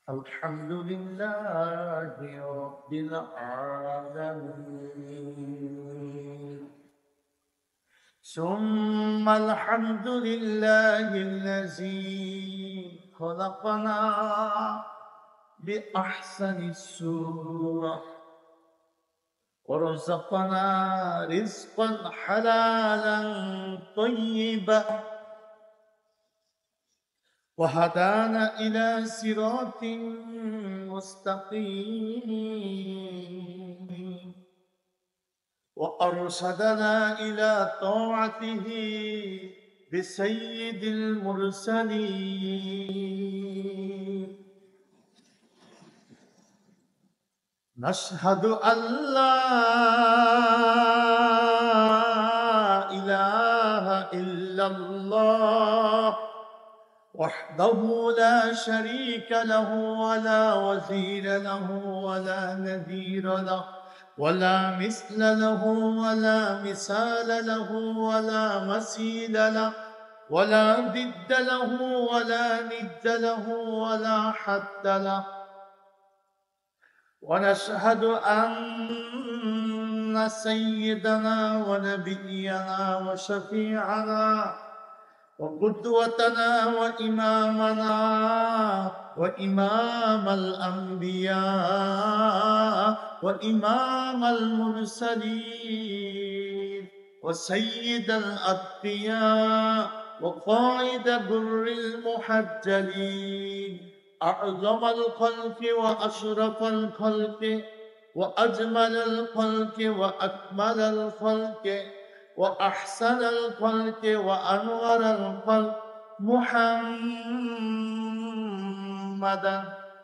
الحمد لله رب العالمين ثم الحمد لله الذي خلقنا بأحسن الصورة ورزقنا رزقا حلالا طيبا وهدانا إلى صراط مستقيم وأرشدنا إلى طاعته بسيد المرسلين نشهد أن لا إله إلا الله وحده لا شريك له ولا وزير له ولا نذير له ولا مثل له ولا مثال له ولا مثيل له ولا ضد له ولا ند له ولا حد له ونشهد أن سيدنا ونبينا وشفيعنا وقدوتنا وإمامنا وإمام الأنبياء وإمام المرسلين وسيد الأتقياء وقائد بر المحجلين أعظم الخلق وأشرف الخلق وأجمل الخلق وأكمل الخلق وأحسن الخلق وأنور الخلق محمدا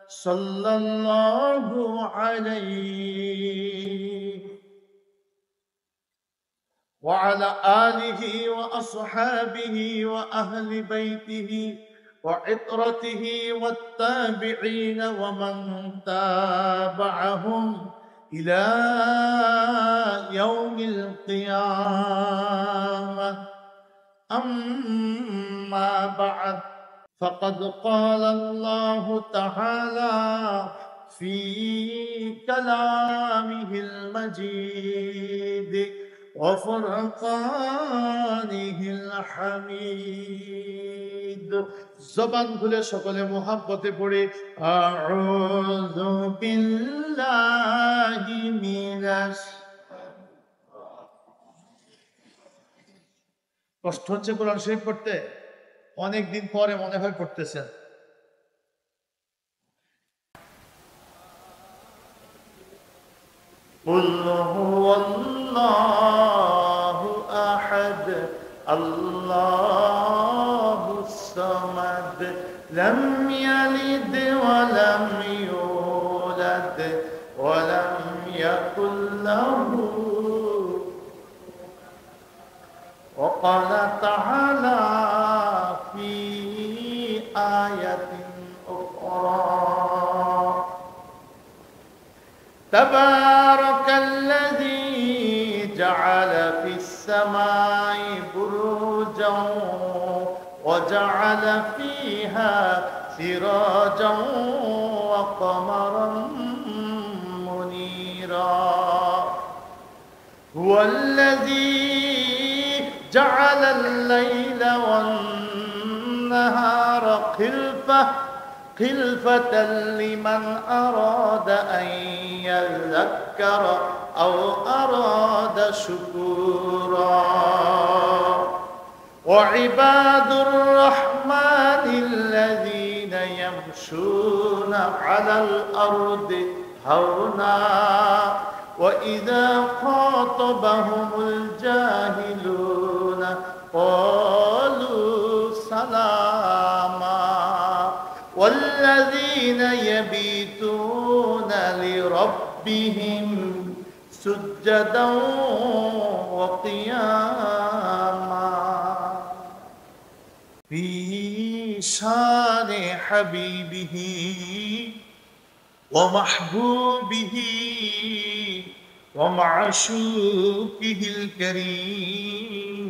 صلى الله عليه وعلى آله وأصحابه وأهل بيته وعطرته والتابعين ومن تابعهم إلى يوم القيامة أما بعد فقد قال الله تعالى في كلامه المجيد وفرقانه الحميد زبان খুলে সকলে মোহাব্বতে পড়ে আউযু বিল্লাহি মিনাশ কষ্ট হচ্ছে কোরআন শরীফ পড়তে অনেক দিন পরে মনে হয় পড়তেছেন قل هو الله أحد الله الصمد لم يلد ولم يولد ولم يكن له وقال تعالى في آية أخرى تبارك الذي جعل في السماء بروجا وجعل فيها سراجا وقمرا منيرا هو الذي جعل الليل والنهار خلفة لمن أراد أن يذكر أو أراد شكورا وعباد الرحمن الذين يمشون على الأرض هونا وإذا خاطبهم الجاهلون قالوا سلاما والذين يبيتون لربهم سجدا وقياما في شان حبيبه ومحبوبه ومعشوقه الكريم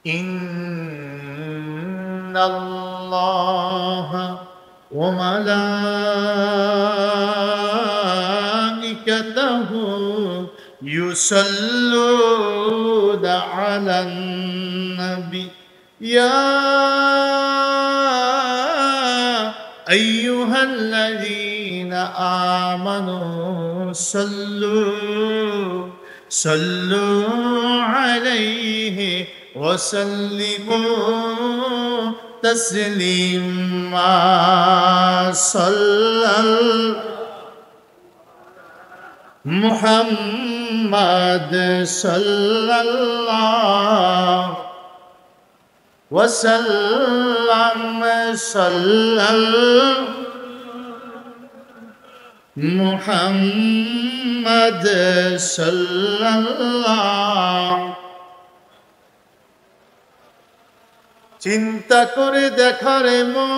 إن الله وملائكته يصلون على النبي يا أيها الذين آمنوا صلوا عليه وسلموا تسليما محمد صلى الله وسلم محمد صلى الله চিন্তা করে দেখার মন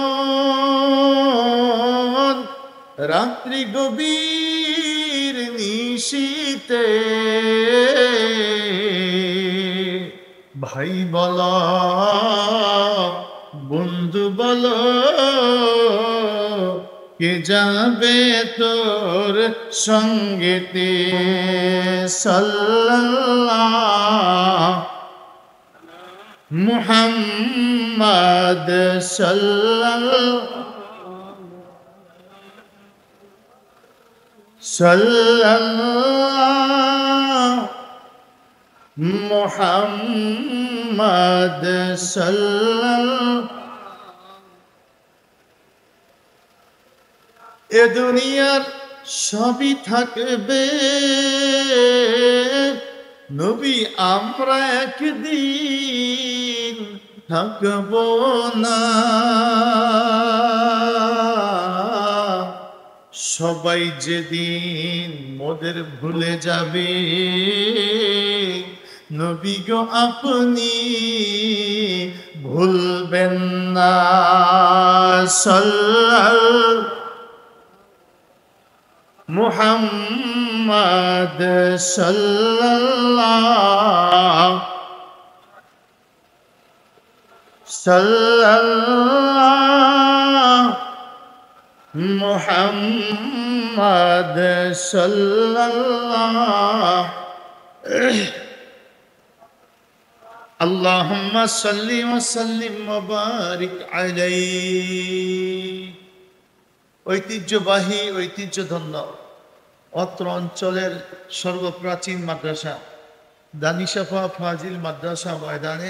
রাত্রি গভীর নিশীতে ভাই বল বন্ধু বল কে যাবে তোর সঙ্গেতে সাল্লাল্লাহ মুহাম্মদ সাল্লাল্লাহ মুহাম্মদ সাল্লাল্লাহ এ দুনিয়ার সবই থাকবে নবী আমরা একদিন থাকব না সবাই যেদিন মোদের ভুলে যাবে নবী গো আপনি ভুলবেন না সাল্লাল্লাহু মুহাম্মদ সাল্লাল্লাহু মুহাম্মদ সাল্লাল্লাহু আল্লাহুম্মা সাল্লি ওয়া সাল্লিম ওয়া বারিক আলাইহি ঐতিহ্যধন্য অত্র অঞ্চলের সর্বপ্রাচীন মাদ্রাসা দানিশাফা ফাজিল মাদ্রাসা ময়দানে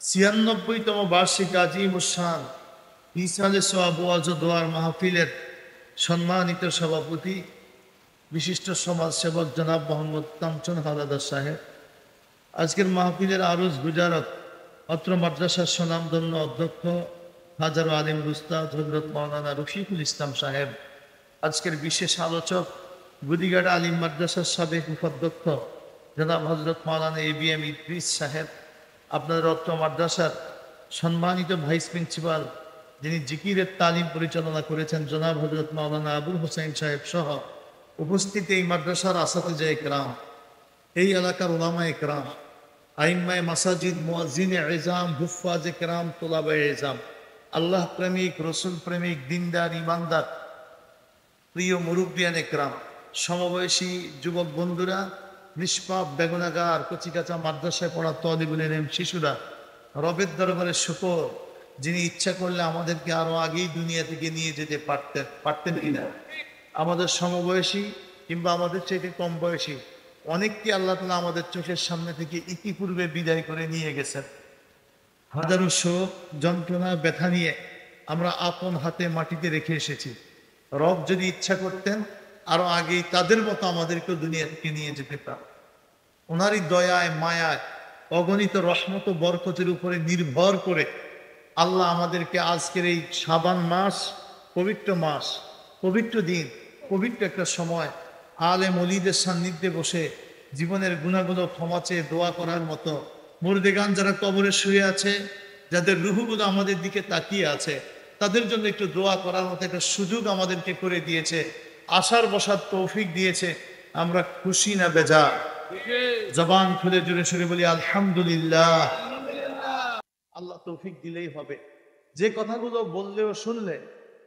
৯৬তম বার্ষিক আজিমুশান ইসালে সোয়াব ওয়াজ ও দোয়ার মাহফিলের সম্মানিত সভাপতি বিশিষ্ট সমাজসেবক জনাব মোহাম্মদ কাঞ্চন হাওলাদার সাহেব, আজকের মাহফিলের আরজ গুজারত অত্র মাদ্রাসার সুনামধন্য অধ্যক্ষ হাজারো আলিম উস্তাদ হযরত মাওলানা রফিকুল ইসলাম সাহেব, আজকের বিশেষ আলোচক গুদিঘাট আলিম মাদ্রাসার সাবেক উপাধ্যক্ষ জনাব হযরত মাওলানা ABM ইদ্রিস সাহেব, আপনাদের অত্র মাদ্রাসার সম্মানিত ভাইস প্রিন্সিপাল যিনি জিকিরের তালিম পরিচালনা করেছেন জনাব হযরত মাওলানা আবুল হোসেন সাহেব সহ উপস্থিত এই মাদ্রাসার আসাতিজা ইকরাম, এই এলাকার উলামা ইকরাম, আইম্মায়ে মাসাজিদ, মুয়াজ্জিনে ইজাম, হুফফাজে কেরাম, তোলাবায়ে ইজাম, আল্লাহ প্রেমিক, রসুল প্রেমিক, দিনদার, ইমানদার, প্রিয় মুরব্বিয়ান ইকরাম, সমবয়সী যুবক বন্ধুরা, নিষ্পাপ বেগুনাগার কচিকাচা মাদ্রাসায় পড়া তালিবুল ইলম শিশুরা, রবের দরবারে শুকর যিনি ইচ্ছা করলে আমাদেরকে আরো আগেই দুনিয়া থেকে নিয়ে যেতে পারতেন কিনা। আমাদের সমবয়সী কিংবা আমাদের চাইতে কম বয়সী অনেককে আল্লাহ তাআলা আমাদের চোখের সামনে থেকে ইতিপূর্বে বিদায় করে নিয়ে গেছেন। হাজারো শোক যন্ত্রণা ব্যথা নিয়ে আমরা আপন হাতে মাটিতে রেখে এসেছি। রব যদি ইচ্ছা করতেন আরো আগেই তাদের মতো আমাদেরকেও দুনিয়া থেকে নিয়ে যেতে পারত। ওনারই দয়ায় মায়ায় অগণিত রহমত ও বরকতের উপরে নির্ভর করে আল্লাহ আমাদেরকে আজকের এই শাবান মাস, পবিত্র মাস, পবিত্র দিন, পবিত্র একটা সময় আলেম ওলিদের সান্নিধ্যে বসে জীবনের গুণাগুলো ক্ষমা চেয়ে দোয়া করার মতো, মুর্দেগান যারা কবরে শুয়ে আছে, যাদের রুহুগুলো আমাদের দিকে তাকিয়ে আছে, তাদের জন্য একটু দোয়া করার মতো একটা সুযোগ আমাদেরকে করে দিয়েছে, আশার বসার তৌফিক দিয়েছে। আমরা খুশি না বেজা? জবান খুলে জুড়ে সুরে বলি আলহামদুলিল্লাহ। আল্লাহ তৌফিক দিলেই হবে। যে কথাগুলো বললে ও শুনলে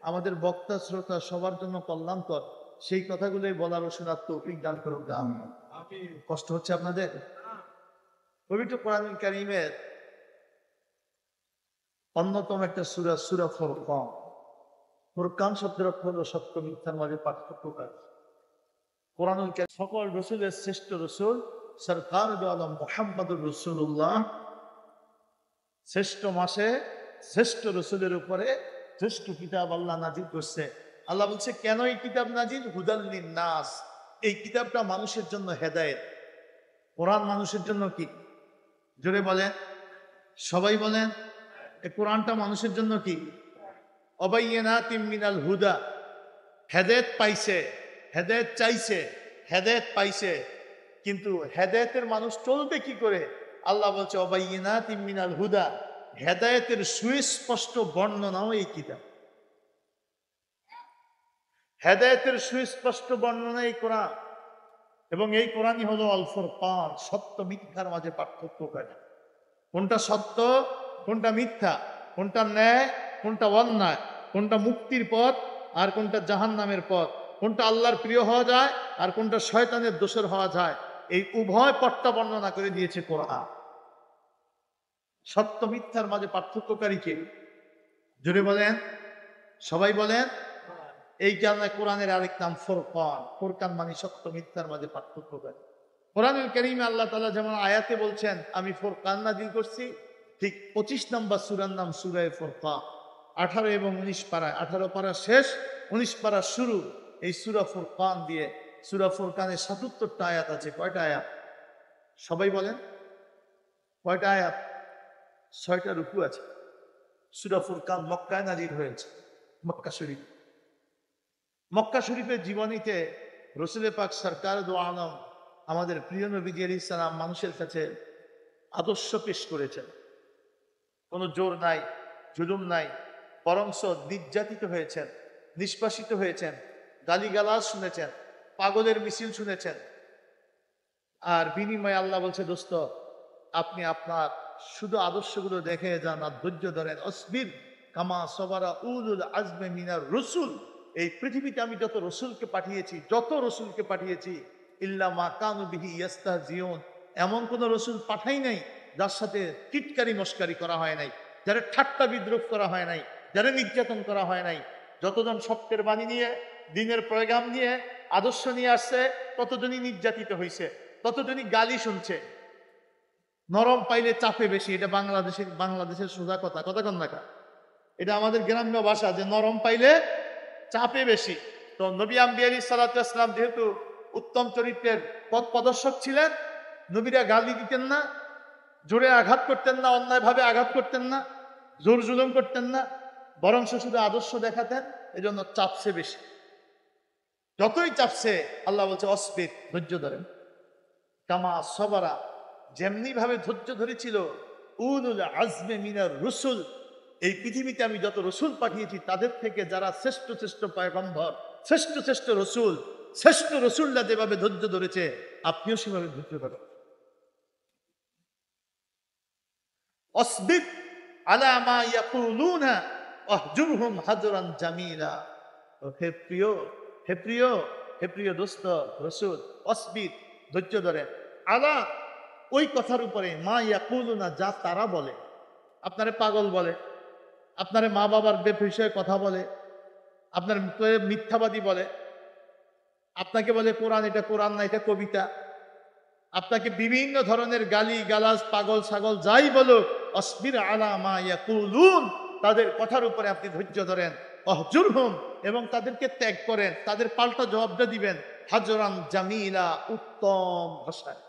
আমাদের বক্তা শ্রোতা সবার জন্য কল্যাণকর, সেই কথাগুলোই বলার ও শোনার তৌফিক দান করুক। কষ্ট হচ্ছে আপনাদের? পবিত্র কোরআনুল কারীমের অন্যতম একটা সূরা, সূরা ফুরকান। ফুরকান শব্দের অর্থ হলো সত্য মিথ্যার মাঝে পার্থক্যকার। কোরআনুল কারীম সকল রসুলের শ্রেষ্ঠ রসুল সরকার দু আলম মুহাম্মদুর রাসূলুল্লাহ শ্রেষ্ঠ মাসে শ্রেষ্ঠ রসুলের উপরে শ্রেষ্ঠ কিতাব আল্লাহ নাজিল করছে। আল্লাহ বলছে কেন এই কিতাব নাজিল? হুদাল লিন্নাস, এই কিতাবটা মানুষের জন্য হেদায়েত। কোরআন মানুষের জন্য কি? জোরে বলেন, সবাই বলেন। এই কোরআনটা মানুষের জন্য কি? অবাইয়িনাতিম মিনাল হুদা, হেদায়েত পাইছে, হেদায়েত চাইছে, হেদায়েত পাইছে, কিন্তু হেদায়েতের মানুষ চলবে কি করে? আল্লাহ বলছে অবাইয়িনাতিম মিনাল হুদা, হেদায়েতের সুস্পষ্ট বর্ণনাও এই কিতাব। হেদায়েতের সুস্পষ্ট বর্ণনা এই কোরআন, এবং এই কোরআনই হলো আল ফুরকান, সত্য মিথ্যার মাঝে পার্থক্যকারী। কোনটা সত্য, কোনটা মিথ্যা, কোনটা ন্যায়, কোনটা অন্যায়, কোনটা মুক্তির পথ আর কোনটা জাহান্নামের পথ, কোনটা আল্লাহর প্রিয় হওয়া যায় আর কোনটা শয়তানের দোষর হওয়া যায়, এই উভয় পথটা বর্ণনা করে দিয়েছে কোরআন। সত্য মিথ্যার মাঝে পার্থক্যকারী কে? জোরে বলেন, সবাই বলেন। এই কারণে কোরআনের আরেক নাম ফুরকান। ফুরকান মানে সত্য মিথ্যার মাঝে পার্থক্যকারী। কোরআনুল কারীমে আল্লাহ তাআলা যেমন আয়াতে বলছেন আমি ফুরকান নাযিল করছি, ঠিক 25 নম্বর সূরার নাম সূরা ফুরকান। 18 এবং 19 পারায়, 18 পারা শেষ, 19 পারা শুরু, এই সূরা ফুরকান দিয়ে। সূরা ফুরকানে 77টা আয়াত আছে। কয়টা আয়াত? সবাই বলেন, কয়টা আয়াত? 6টা রুকু আছে। সূরা ফুরকান মক্কায় নাযিল হয়েছে, মক্কা শরীফ। মক্কা শরীফের জীবনীতে রসুল পাক সরকার দু আলম আমাদের প্রিয় নবী আলাইহিস সালাম মানুষের কাছে আদর্শ পেশ করেছেন। কোনো জোর নাই, জুলুম নাই, বরংস নির্যাতিত হয়েছেন, নিষ্পাসিত হয়েছেন, গালিগালাজ শুনেছেন, পাগলের মিছিল শুনেছেন। আর বিনিময়ে আল্লাহ বলছে দোস্ত, আপনি আপনার শুধু আদর্শগুলো দেখে যান আর ধৈর্য ধরেন। অসবির কামা সবারা উলুল আজমে মিনার রসুল, এই পৃথিবীতে আমি যত রসুলকে পাঠিয়েছি ইল্লা মা কানু বিহি ইস্তাহজিউন, এমন কোন রসুল পাঠাই নাই যার সাথে টিটকারি মস্কারি করা হয় নাই, যারা ঠাট্টা বিদ্রুপ করা হয় নাই, যারা নির্যাতন করা হয় নাই। যতজন সত্যের বাণী নিয়ে, দিনের পয়গাম নিয়ে, আদর্শ নিয়ে আসছে, ততজনই নির্যাতিত হয়েছে, ততজনই গালি শুনছে। নরম পাইলে চাপে বেশি, এটা বাংলাদেশের সোজা কথা, কথা কন নাকা, এটা আমাদের গ্রাম্য ভাষা যে নরম পাইলে চাপে বেশি। তো নবী আম্বিয়া আলাইহিস সালাতু ওয়াস সালাম যেহেতু উত্তম চরিত্রের পথ প্রদর্শক ছিলেন, নবীরা গালি দিতেন না, জোরে আঘাত করতেন না, অন্যায়ভাবে আঘাত করতেন না, জোর জুলুম করতেন না, বরং শুধু আদর্শ দেখাতেন। এজন্য চাপছে বেশি। যতই চাপছে আল্লাহ বলছে অসবির, ধৈর্য ধরেন। কামা সবারা, যেমনি ভাবে ধৈর্য ধরেছিল উলুল আজমে মিনার রসুল, এই পৃথিবীতে আমি যত রসুল পাঠিয়েছি তাদের থেকে যারা শ্রেষ্ঠ শ্রেষ্ঠ পয়গম্বর, শ্রেষ্ঠ শ্রেষ্ঠ রসুল, শ্রেষ্ঠ রসুলরা যেভাবে ধৈর্য ধরেছে আপনিও সেভাবে ধৈর্য ধরেন। অসবির আলা মা ইয়াকুলুনা ওয়াহজুরহুম হাজরান জামিলা। হে প্রিয়, হে প্রিয়, হে প্রিয় দোস্ত রসুল, অসবির, ধৈর্য ধরেন। আলা, ওই কথার উপরে, মা ইয়াকুলুনা, যা তারা বলে। আপনারে পাগল বলে, আপনারে মা বাবার বিষয়ে কথা বলে, আপনার মিথ্যাবাদী বলে, আপনাকে বলে কোরআন এটা কোরআন না, এটা কবিতা, আপনাকে বিভিন্ন ধরনের গালি গালাজ, পাগল ছাগল যাই বলুক, অসবির আলা মা ইয়াকুলুন, তাদের কথার উপরে আপনি ধৈর্য ধরেন। অহজুরহুম, এবং তাদেরকে ত্যাগ করেন, তাদের পাল্টা জবাবটা দিবেন। হাজরান জামিলা, উত্তম ভাষায়।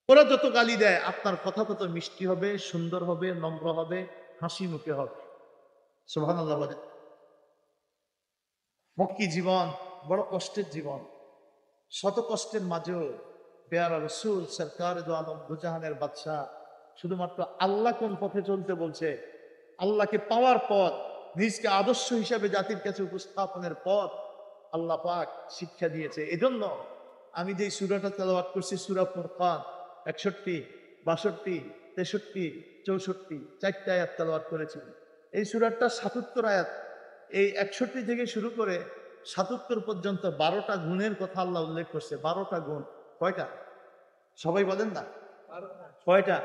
ওরা যত গালি দেয় আপনার কথা তত মিষ্টি হবে, সুন্দর হবে, নম্র হবে, হাসি মুখে হবে। সুবহানাল্লাহ বলে। মক্কি জীবন বড় কষ্টের জীবন, শত কষ্টের মাঝেও পেয়ারা রসুল সরকার দু আলম দুজাহানের বাদশাহ শুধুমাত্র আল্লাহ কোন পথে চলতে বলছে, আল্লাহকে পাওয়ার পথ, নিজকে আদর্শ হিসাবে জাতির কাছে উপস্থাপনের পথ আল্লাহ পাক শিক্ষা দিয়েছে। এজন্য আমি যে সূরাটা তেলাওয়াত করছি, সূরা ফুরকান, 61, 62, 63, 64, 4টা আয়াত তেলাওয়াত করেছি। এই সূরাটা 77 আয়াত। এই 61 থেকে শুরু করে 77 পর্যন্ত 12টা গুণের কথা আল্লাহ উল্লেখ করছে। 12টা গুণ। কয়টা? সবাই বলেন না কয়টা?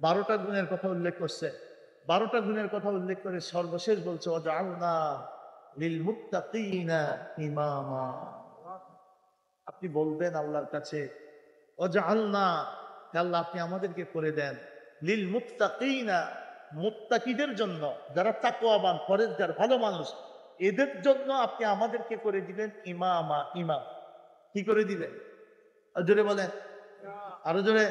12টা গুণের কথা উল্লেখ করছে। 12টা গুণের কথা উল্লেখ করে সর্বশেষ বলছে ওয়াজআলনা লিল মুত্তাকিনা ইমামা। আপনি বলবেন আল্লাহর কাছে ওয়াজআলনা, হে আল্লাহ আপনি আমাদেরকে করে দেন লিল মুত্তাকিনা, মুত্তাকিদের জন্য, যারা তাকওয়াবান পরেজগার ভালো মানুষ, এদের জন্য আপনি আমাদেরকে করে দিবেন ইমামা। ইমাম কি করে দিবেন? আর জোরে বলেন, আরো জোরে।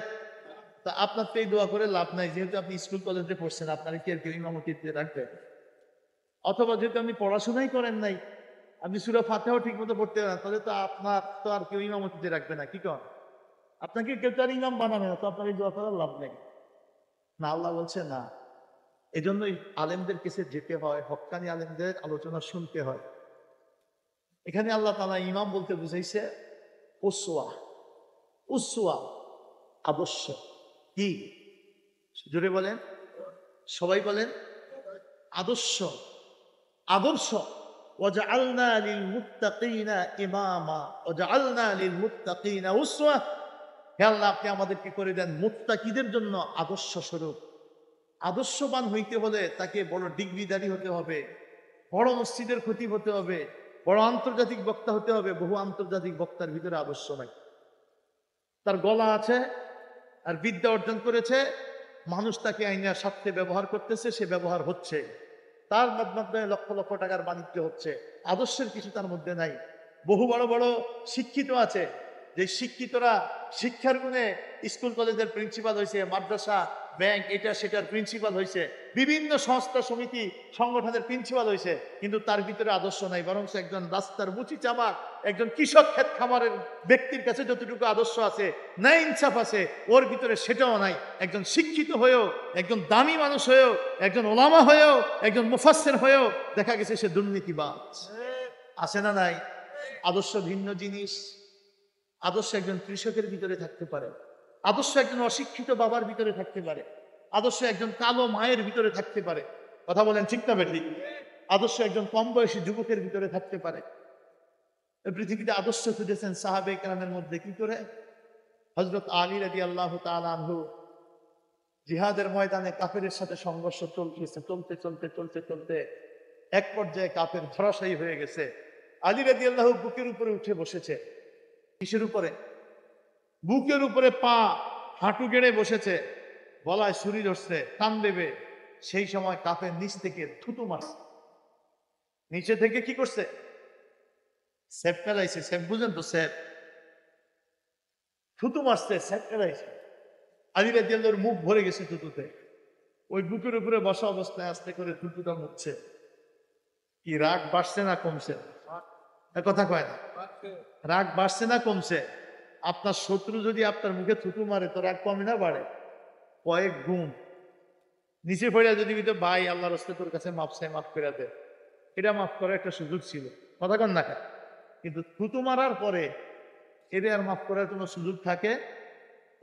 তা আপনার তো এই দোয়া করে লাভ নাই, যেহেতু আপনি স্কুল কলেজে পড়ছেন, আপনার কি আর কেউ ইমামতিতে রাখবে? অথবা যেহেতু আপনি পড়াশোনাই করেন নাই, আপনি সূরা ফাতিহাও ঠিক মতো পড়তে পারেন, তাহলে তো আপনার তো আর কেউ ইমামতিতে রাখবে না। কি কর? আপনাকে কেউ তার ইমাম বানাবে না, তো আপনার এই দোয়া করার লাভ নেই। না, আল্লাহ বলছে না। এজন্যই আলেমদের কাছে যেতে হয়, হক্কানি আলেমদের আলোচনা শুনতে হয়। এখানে আল্লাহ তাআলা ইমাম বলতে বুঝাইছে উসওয়া। উসওয়া আদর্শ। কি? জোরে বলেন, সবাই বলেন আদর্শ। আদর্শ। ওয়াজআলনা লিল মুত্তাকিনা ইমামা ওয়াজআলনা লিল মুত্তাকিনা উসওয়া। হে আল্লাহ আপনি আমাদেরকে করে দেন মুত্তাকিদের জন্য আদর্শ স্বরূপ। আদর্শবান হইতে হলে তাকে বড় ডিগ্রিধারী হতে হবে, বড় মসজিদের খতিব হতে হবে, বড় আন্তর্জাতিক বক্তা হতে হবে। বহু আন্তর্জাতিক বক্তার ভিতরে আদর্শ নাই। তার গলা আছে আর বিদ্যা অর্জন করেছে, মানুষ তাকে আইনের স্বার্থে ব্যবহার করতেছে, সে ব্যবহার হচ্ছে, তার মাধ্যমে লক্ষ লক্ষ টাকার বাণিজ্য হচ্ছে। আদর্শের কিছু তার মধ্যে নাই। বহু বড় বড় শিক্ষিত আছে, যে শিক্ষিতরা শিক্ষার গুণে স্কুল কলেজের প্রিন্সিপাল হয়েছে, মাদ্রাসা ব্যাংক এটা সেটার প্রিন্সিপাল হয়েছে, বিভিন্ন সংস্থা সমিতি সংগঠনের প্রিন্সিপাল হয়েছে, কিন্তু তার ভিতরে আদর্শ নাই। বরং একজন রাস্তার মুচি চামাক, একজন কৃষক ক্ষেত খামারের ব্যক্তির কাছে যতটুকু আদর্শ আছে, না ইনসাফ আছে, ওর ভিতরে সেটাও নাই। একজন শিক্ষিত হয়েও, একজন দামি মানুষ হয়েও, একজন ওলামা হয়েও, একজন মুফাসসির হয়েও দেখা গেছে সে দুর্নীতিবাজ। আছে না নাই? আদর্শ ভিন্ন জিনিস। আদর্শ একজন কৃষকের ভিতরে থাকতে পারে, আদর্শ একজন অশিক্ষিত বাবার ভিতরে থাকতে পারে, আদর্শ একজন কালো মায়ের ভিতরে থাকতে পারে। কথা বলেন ঠিক না বেঠিক? আদর্শ একজন কম বয়সী যুবকের ভিতরে থাকতে পারে। পৃথিবীতে আদর্শ খুঁজেছেন সাহাবে কেরামের মধ্যে কি করে? হযরত আলী রাদিয়াল্লাহু তাআলা আনহু জিহাদের ময়দানে কাফেরের সাথে সংঘর্ষ চলতেছে, চলতে চলতে চলতে চলতে এক পর্যায়ে কাফের ধরাশায়ী হয়ে গেছে। আলী রাদিয়াল্লাহু বুকের উপরে উঠে বসেছে। কিসের উপরে? বুকের উপরে পা হাঁটু গেড়ে বসেছে, গলায় ছুরি ধরছে, টান দেবে। সেই সময় কাফের নিচ থেকে থুতু মারছে। নিচে থেকে কি করছে? সেফ ফেলাইছে। সেফ বুঝেন তো? সেফ থুতু মারছে, সেফ ফেলাইছে। আলী রাদিয়াল্লাহুর মুখ ভরে গেছে থুতুতে। ওই বুকের উপরে বসা অবস্থায় আস্তে করে থুতুটা মুছছে। কি রাগ বাড়ছে না কমছে? কথা কয় না। রাগ বাড়ছে না কমছে? আপনার শত্রু যদি আপনার মুখে থুতু মারে তো রাগ কমে না বাড়ে? কয়েক গুণ। নিচে পড়ে যদি ভাই আল্লাহর রাস্তায় তোর কাছে মাপ চাই, মাফ করে দে, এটা মাফ করার একটা সুযোগ ছিল। কথা কন না? কিন্তু থুতু মারার পরে এদের আর মাফ করার কোনো সুযোগ থাকে?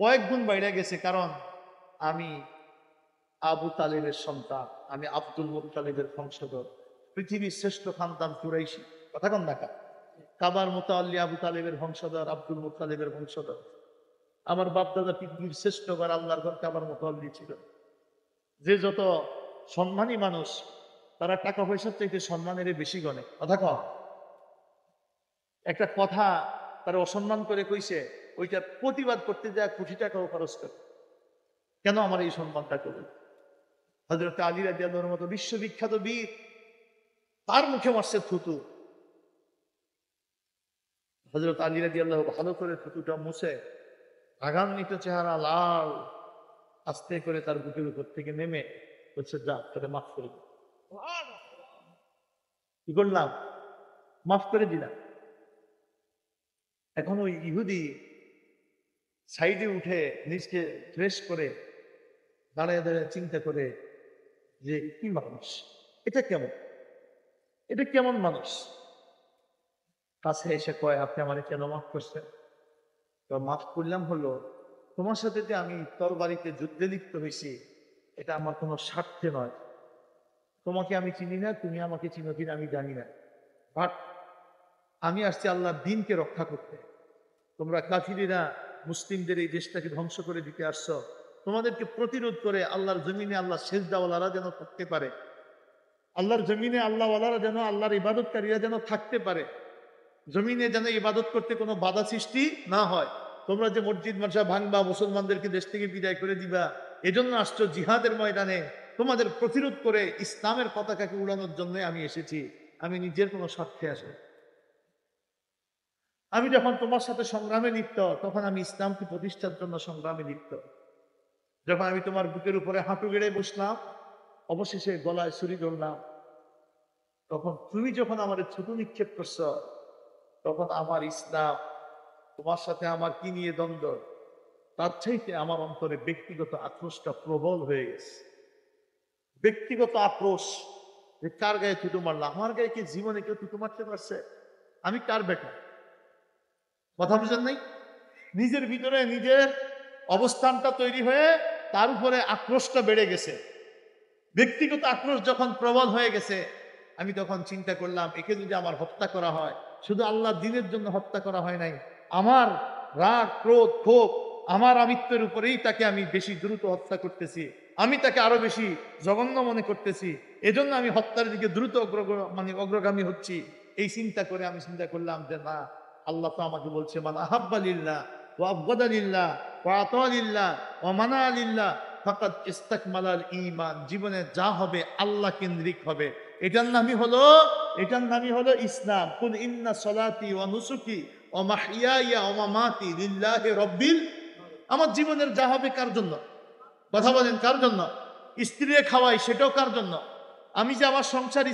কয়েক গুণ বাইরে গেছে। কারণ আমি আবু তালেবের সন্তান, আমি আব্দুল মুত্তালিবের বংশধর, পৃথিবীর শ্রেষ্ঠ খানদান কুরাইশি। কথা কন না? কাবার মুতাআল্লি আবু তালেবের বংশধর, আব্দুল মুত্তালিবের বংশধর। আমার বাপদাদা পৃথিবীর শ্রেষ্ঠ ঘর আল্লাহর ঘর কাবার মুতাআল্লি ছিল। যে যত সম্মানী মানুষ, তারা টাকা পয়সার চাইতে সম্মানের বেশি গণে। কথা কন। একটা কথা তারা অসম্মান করে কইছে, ওইটা প্রতিবাদ করতে যায় কোটি টাকাও খরচ করে। কেন আমার এই সম্মানটা করবে? হযরত আলী রাদিয়াল্লাহুর মতো বিশ্ববিখ্যাত বীর, তার মুখে মারছে থুতু। হযরত আলী রাদিয়াল্লাহু ভালো করে থুতুটা মুছে রাগান্বিত চেহারা লাল, আস্তে করে তার বুকের উপর থেকে নেমে বলছে, যা তোরে মাফ করে দিই। কি করলাম? মাফ করে দিলাম। এখন ওই ইহুদি সাইডে উঠে নিজকে ফ্রেশ করে দাঁড়িয়ে দাঁড়িয়ে চিন্তা করে যে কি মানুষ এটা, কেমন, এটা কেমন মানুষ? কাছে এসে কয়, আপনি আমারে কেন মাফ করছেন? তো মাফ করলাম হলো, তোমার সাথে যে আমি তরবারিতে যুদ্ধে লিপ্ত হয়েছি, এটা আমার কোনো স্বার্থে নয়, তোমাকে আমি চিনি না, তুমি আমাকে চিনো কিনা আমি জানি না, বাট আমি আসছি আল্লাহর দ্বীনকে রক্ষা করতে। তোমরা কাফিরেরা মুসলিমদের এই দেশটাকে ধ্বংস করে দিতে আসছো, তোমাদেরকে প্রতিরোধ করে আল্লাহর জমিনে আল্লাহ সেজদাওয়ালারা যেন থাকতে পারে, আল্লাহর জমিনে আল্লাহওয়ালারা যেন, আল্লাহর ইবাদতকারীরা যেন থাকতে পারে, জমিনে যেন ইবাদত করতে কোনো বাধা সৃষ্টি না হয়। তোমরা যে মসজিদ মাদ্রাসা ভাঙবা, মুসলমানদেরকে দেশ থেকে বিদায় করে দিবা, এজন্য আসছো জিহাদের ময়দানে তোমাদের প্রতিরোধ করে ইসলামের পতাকাকে উড়ানোর জন্য আমি এসেছি, আমি নিজের কোনো স্বার্থে আসি। আমি যখন তোমার সাথে সংগ্রামে লিপ্ত, তখন আমি ইসলামকে প্রতিষ্ঠার জন্য সংগ্রামে লিপ্ত। যখন আমি তোমার বুকের উপরে হাঁটু গেড়ে বসলাম, অবশেষে গলায় ছুরি ধরলাম, তখন তুমি যখন আমার ছুটু নিক্ষেপ করছ, তখন আমার ইসলাম, তোমার সাথে আমার কি নিয়ে দ্বন্দ্ব, তার চাইতে আমার অন্তরে ব্যক্তিগত আক্রোশটা প্রবল হয়ে গেছে। ব্যক্তিগত আক্রোশ, যে কার গায়ে থুতু মারলাম, আমার গায়ে কি জীবনে কেউ থুতু মারতে পারছে? আমি কার বেটা? কথা বুঝেন নাই? নিজের ভিতরে নিজের অবস্থানটা তৈরি হয়ে তার উপরে আক্রোশটা বেড়ে গেছে। ব্যক্তিগত আক্রোশ যখন প্রবল হয়ে গেছে, আমি তখন চিন্তা করলাম, একে যদি আমার হত্যা করা হয়, শুধু আল্লাহ দ্বীনের জন্য হত্যা করা হয় নাই, আমার রাগ, ক্রোধ, ক্ষোভ, আমার আমিত্বের উপরেই তাকে আমি বেশি দ্রুত হত্যা করতেছি, আমি তাকে আরো বেশি জঘন্য মনে করতেছি, এজন্য আমি হত্যার দিকে দ্রুত অগ্রগামী হচ্ছি। এই চিন্তা করে আমি চিন্তা করলাম যে না, আল্লাহ তো আমাকে বলছে, মান আহাব্বা লিল্লাহ ওয়া আবগাদা লিল্লাহ ওয়া আতা লিল্লাহ ওয়া মানা লিল্লাহ ফাকাদ ইস্তাকমালাল ঈমান। জীবনে যা হবে আল্লাহ কেন্দ্রিক হবে। এটার নামই হলো ইসলাম। কুল ইন্না সলাতি ওয়া নুসুকি ওয়া মাহইয়ায়া ওয়া মামাতি লিল্লাহি রাব্বিল। আমার জীবনের যা হবে কার জন্য? কথা বলেন, কার জন্য? স্ত্রীরে খাওয়াই, সেটাও কার জন্য? আমি যে আমার সংসার,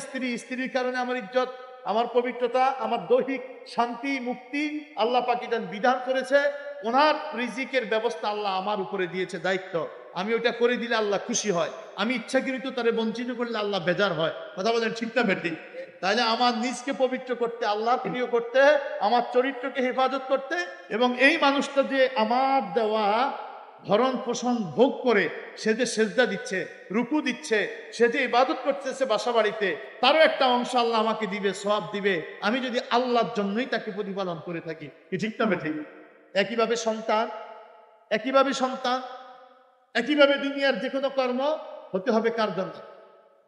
স্ত্রীর কারণে আমার ইজ্জত, আমার পবিত্রতা, আমার দৈহিক শান্তি, মুক্তি আল্লাহ পাক এটা বিধান করেছে। ওনার রিজিকের ব্যবস্থা আল্লাহ আমার উপরে দিয়েছে দায়িত্ব। আমি ওটা করে দিলে আল্লাহ খুশি হয়, আমি ইচ্ছাকৃত তারে বঞ্চিত করলে আল্লাহ বেজার হয়। কথা বলেন ঠিক না বেঠিক? তাহলে আমার নিজকে পবিত্র করতে, আল্লাহ প্রিয় করতে, আমার চরিত্রকে হেফাজত করতে, এবং এই মানুষটা যে আমার দেওয়া ভরণ পোষণ ভোগ করে সে যে সেজদা দিচ্ছে, রুকু দিচ্ছে, সে যে ইবাদত করতেছে বাসা বাড়িতে, তারও একটা অংশ আল্লাহ আমাকে দিবে, সওয়াব দিবে, আমি যদি আল্লাহর জন্যই তাকে প্রতিপালন করে থাকি। কি ঠিক না বেঠিক? একইভাবে সন্তান, একইভাবে দুনিয়ার যে কোনো কর্ম হতে হবে কার জন্য?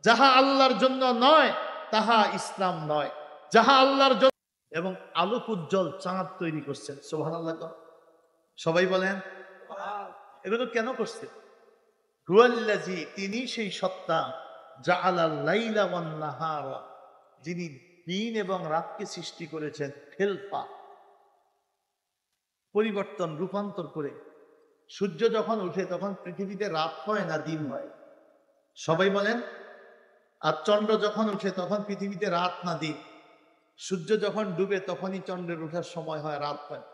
যাহা আল্লাহর জন্য নয় তাহা ইসলাম নয়। যাহা আল্লাহর জন্য, এবং আলোক উজ্জ্বল চাঁদ তৈরি করছেন। সুবহানাল্লাহ। সবাই বলেন এগুলো কেন করছে? হুয়াল্লাযী, তিনি সেই সত্তা, জাআলাল লাইলা ওয়ান নাহারা, যিনি দিন এবং রাতকে সৃষ্টি করেছেন খেলফা, পরিবর্তন, রূপান্তর করে। সূর্য যখন উঠে তখন পৃথিবীতে রাত হয় না দিন হয়? সবাই বলেন। আর চন্দ্র যখন উঠে তখন পৃথিবীতে রাত না দিন? সূর্য যখন ডুবে তখনই চন্দ্রের ওঠার সময় হয়, রাত হয়।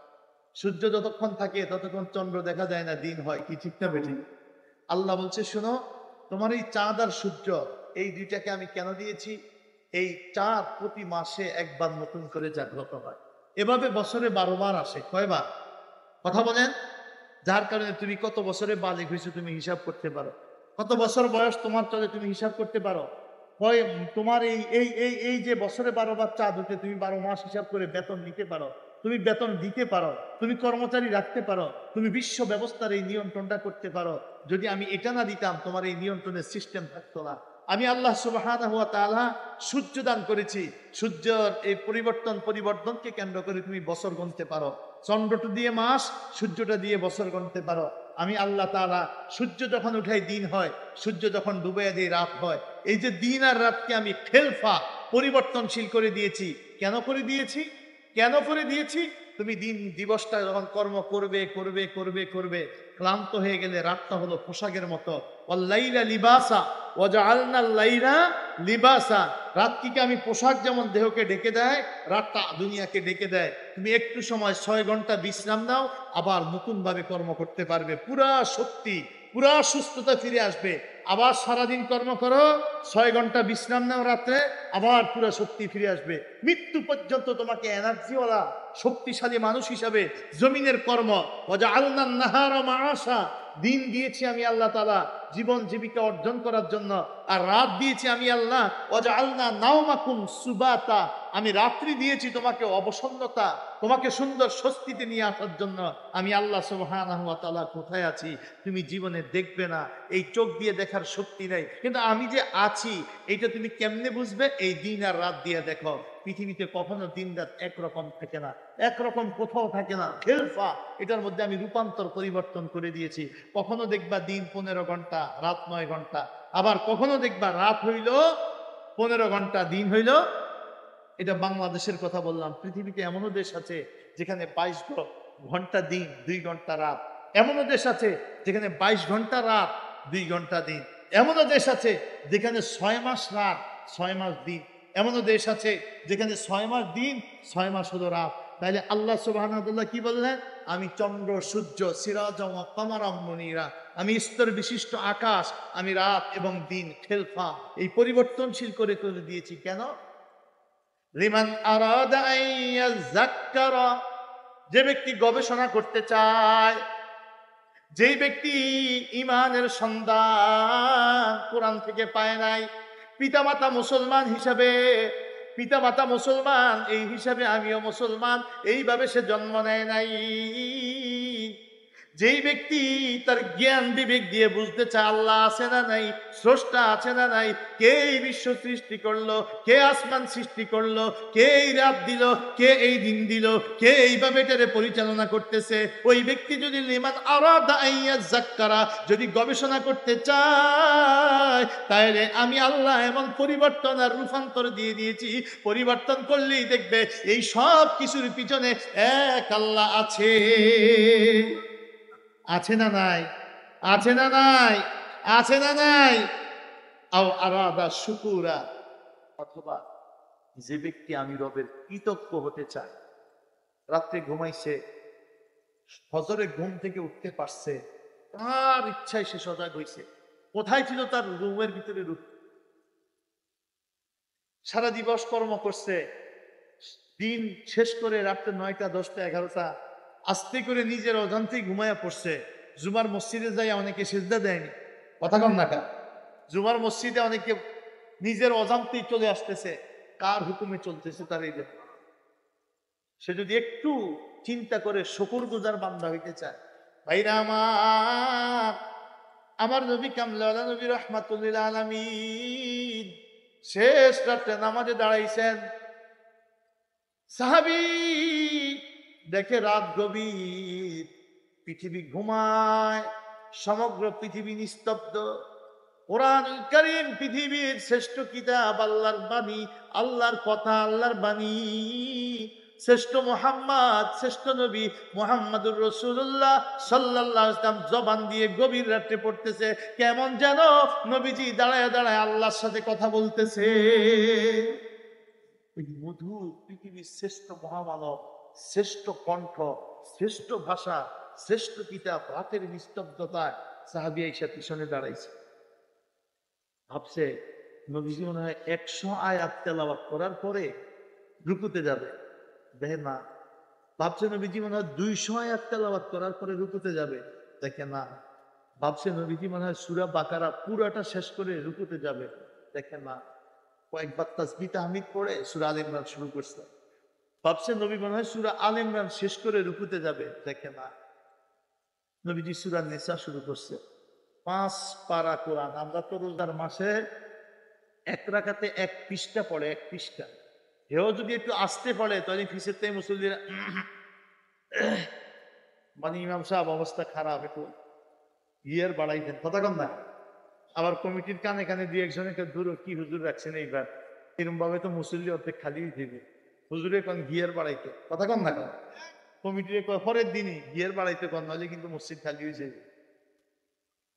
সূর্য যতক্ষণ থাকে ততক্ষণ চন্দ্র দেখা যায় না, দিন হয়। কি ঠিক না বেঠিক? আল্লাহ বলছে, শোনো, তোমার এই চাঁদ আর সূর্য, এই দুইটাকে আমি কেন দিয়েছি? এই চাঁদ প্রতি মাসে একবার নতুন করে জাগ্রত হয়, এভাবে বছরে 12 বার আসে। কয়বার? কথা বলেন। যার কারণে তুমি কত বছরে বালিগ হয়েছে তুমি হিসাব করতে পারো, কত বছর বয়স তোমার চলে তুমি হিসাব করতে পারো। হয় তোমার এই এই এই এই যে বছরে 12 বার চাঁদ উঠে, তুমি 12 মাস হিসাব করে বেতন নিতে পারো, তুমি বেতন দিতে পারো, তুমি কর্মচারী রাখতে পারো, তুমি বিশ্ব ব্যবস্থার এই নিয়ন্ত্রণটা করতে পারো। যদি আমি এটা না দিতাম, তোমার এই নিয়ন্ত্রণের সিস্টেম থাকতো না। আমি আল্লাহ সুবহানাহু ওয়া তাআলা সূর্য দান করেছি, সূর্যের এই পরিবর্তনকে কেন্দ্র করে তুমি বছর গুনতে পারো। চন্দ্রটা দিয়ে মাস, সূর্যটা দিয়ে বছর গুনতে পারো। আমি আল্লাহ তাআলা সূর্য যখন উঠাই দিন হয়, সূর্য যখন ডুবে দিয়ে রাত হয়। এই যে দিন আর রাতকে আমি খেলফা, পরিবর্তনশীল করে দিয়েছি। কেন করে দিয়েছি? তুমি দিবসটা যখন কর্ম করবে, ক্লান্ত হয়ে গেলে রাতটা হলো পোশাকের মতো। ওয়াল্লাইলা লিবাসা ওয়াজআলনাল লাইলা লিবাসা, রাতটিকে আমি পোশাক যেমন দেহকে ঢেকে দেয়, রাতটা দুনিয়াকে ঢেকে দেয়। তুমি একটু সময় 6 ঘন্টা বিশ্রাম নাও, আবার নতুন ভাবে কর্ম করতে পারবে, পুরা শক্তি, পুরা সুস্থতা ফিরে আসবে। আবার সারাদিন কর্ম করো, 6 ঘন্টা বিশ্রাম নাও রাত্রে, আবার পুরা শক্তি ফিরে আসবে। মৃত্যু পর্যন্ত তোমাকে এনার্জিওয়ালা শক্তিশালী মানুষ হিসাবে জমিনের কর্ম। ওয়াজআলনান নাহারা মাআশা, দিন দিয়েছি আমি আল্লাহ তাআলা জীবন জীবিকা অর্জন করার জন্য, আর রাত দিয়েছি আমি আল্লাহ ওয়াজআলনা নাওমাকুম সুবাতা, আমি রাত্রি দিয়েছি তোমাকে অবসন্নতা, তোমাকে সুন্দর স্বস্তিতে নিয়ে আসার জন্য। আমি আল্লাহ সুবহানাহু ওয়া তাআলা কোথায় আছি তুমি জীবনে দেখবে না, এই চোখ দিয়ে দেখার শক্তি নেই, কিন্তু আমি যে আছি এইটা তুমি কেমনে বুঝবে? এই দিন আর রাত দিয়ে দেখো। পৃথিবীতে কখনো দিন রাত একরকম থাকে না, একরকম কোথাও থাকে না। খেলফা, এটার মধ্যে আমি রূপান্তর পরিবর্তন করে দিয়েছি। কখনো দেখবা দিন 15 ঘন্টা, রাত 9 ঘন্টা, আবার কখনো দেখবা রাত হইল 15 ঘন্টা, দিন হইল, এটা বাংলাদেশের কথা বললাম। পৃথিবীতে এমনও দেশ আছে যেখানে 22 ঘন্টা দিন, 2 ঘন্টা রাত। এমনও দেশ আছে যেখানে 22 ঘন্টা রাত, 2 ঘন্টা দিন। এমনও দেশ আছে যেখানে 6 মাস রাত, 6 মাস দিন। এমনও দেশ আছে যেখানে 6 মাস দিন, 6 মাস হলো রাত। তাইলে আল্লাহ সুবহানাহু ওয়া তাআলা কি বললেন? আমি চন্দ্র সূর্য সিরাজাম ওয়া কামারাম মুনীরা, আমি স্তর বিশিষ্ট আকাশ, আমি রাত এবং দিন খেলফা, এই পরিবর্তনশীল করে করে দিয়েছি। কেন? লিমান আরাদা আন ইয়াযাক্কারা, যে ব্যক্তি গবেষণা করতে চায়, যেই ব্যক্তি ঈমানের সন্ধান কোরআন থেকে পায় নাই, পিতামাতা মুসলমান হিসাবে, পিতামাতা মুসলমান এই হিসাবে আমিও মুসলমান, এইভাবে সে জন্ম নেয় নাই। যেই ব্যক্তি তার জ্ঞান বিবেক দিয়ে বুঝতে চায় আল্লাহ আছে না নাই, স্রষ্টা আছে না নাই, কে এই বিশ্ব সৃষ্টি করলো, কে আসমান সৃষ্টি করলো, কে এই রাত দিল, কে এই দিন দিল, কে এইভাবে এটারে পরিচালনা করতেছে, ওই ব্যক্তি যদি লিমান আরাদা আন ইয়াযাক্কারা, যদি গবেষণা করতে চায়, তাহলে আমি আল্লাহ এমন পরিবর্তন আর রূপান্তর দিয়ে দিয়েছি, পরিবর্তন করলেই দেখবে এই সব কিছুর পিছনে এক আল্লাহ আছে। আছে না নাই? আছে না নাই? আছে না নাই? আও আরাদা শুকুরা, অথবা যে ব্যক্তি আমি রবের কৃতজ্ঞ হতে চায়, রাত্রে ঘুমাইছে, ফজরে ঘুম থেকে উঠতে পারছে, তার ইচ্ছায় সে সজাগ হইছে। কোথায় ছিল তার? রুমের ভিতরে রূপ। সারা দিবস কর্ম করছে, দিন শেষ করে রাত্রে 9টা 10টা 11টা আস্তে করে নিজের অজান্তেই ঘুমায়া পড়ছে। জুমার মসজিদে যাই অনেকে সিজদা দেয়নি, কথা কম না কা? জুমার মসজিদে অনেকে নিজের অজান্তেই চলে আসতেছে। কার হুকুমে চলতেছে তার এই দেখো। সে যদি একটু চিন্তা করে শুকরগুজার বান্দা হইতে চায়, ভাইরা আমার নবী কামলা নবী রাহমাতুল লিল আলামিন শেষ রাত্রে নামাজে দাঁড়াইছেন। সাহাবী দেখে রাত গভীর, পৃথিবী ঘুমায়, সমগ্র পৃথিবী নিস্তব্ধ। কোরআনুল কারীম পৃথিবীর শ্রেষ্ঠ কিতাব, আল্লাহর বাণী, আল্লাহর কথা, আল্লাহর বাণী। শ্রেষ্ঠ মুহাম্মদ, শ্রেষ্ঠ নবী মুহাম্মদুর রাসূলুল্লাহ সাল্লাল্লাহু আলাইহি ওয়াসাল্লাম জবান দিয়ে গভীর রাতে পড়তেছে, কেমন যেন নবীজি দাঁড়ায় দাঁড়ায় আল্লাহর সাথে কথা বলতেছে। ওই মধুর পৃথিবীর শ্রেষ্ঠ মহামানব, শ্রেষ্ঠ কণ্ঠ, শ্রেষ্ঠ ভাষা, শ্রেষ্ঠ কিতাব, রাতের নিস্তব্ধতায় সাহাবী আয়েশা পিছনে দাঁড়াইছে। ভাবছে নবীজি মনে হয় 100 আয়াত তেলাওয়াত করার পরে রুকুতে যাবে, দেখে না। ভাবছে নবীজি মনে হয় 200 আয়াত তেলাওয়াত করার পরে রুকুতে যাবে, দেখে না। ভাবছে নবীজি মনে হয় সূরা বাকারা পুরাটা শেষ করে রুকুতে যাবে, দেখে না। কয়েকবার তাসবিহ তাহমিদ পড়ে সূরা আলে ইমরান শুরু করছে। ভাবছে নবী মনে হয় সূরা আলে ইমরান শেষ করে রুকুতে যাবে, দেখে না। নবীজি সূরা নিসা শুরু করছে। 5 পারা কোরআন। আমরা তো রোজার মাসে এক রাকাতে 1 পৃষ্ঠা পড়ে, 1 পৃষ্ঠা। হেও যদি একটু আস্তে পড়ে তাহলে ফিসের তাই মুসল্লিরা মানে ইমাম সাহেব অবস্থা খারাপ, একটু ইয়ার বাড়াই দেন, কথা কম না। আবার কমিটির কানে কানে দুই একজনকে দূর কি হুজুর রাখছেন এইবার, এরকম ভাবে তো মুসল্লি অর্ধেক খালি দিবে। হুজুরে কোন গিয়ার বাড়াইতে, কথা কম না কেন? কমিটির পরের দিনই গিয়ার বাড়াইতে কন, নাহলে কিন্তু মসজিদ খালি হয়ে যাবে।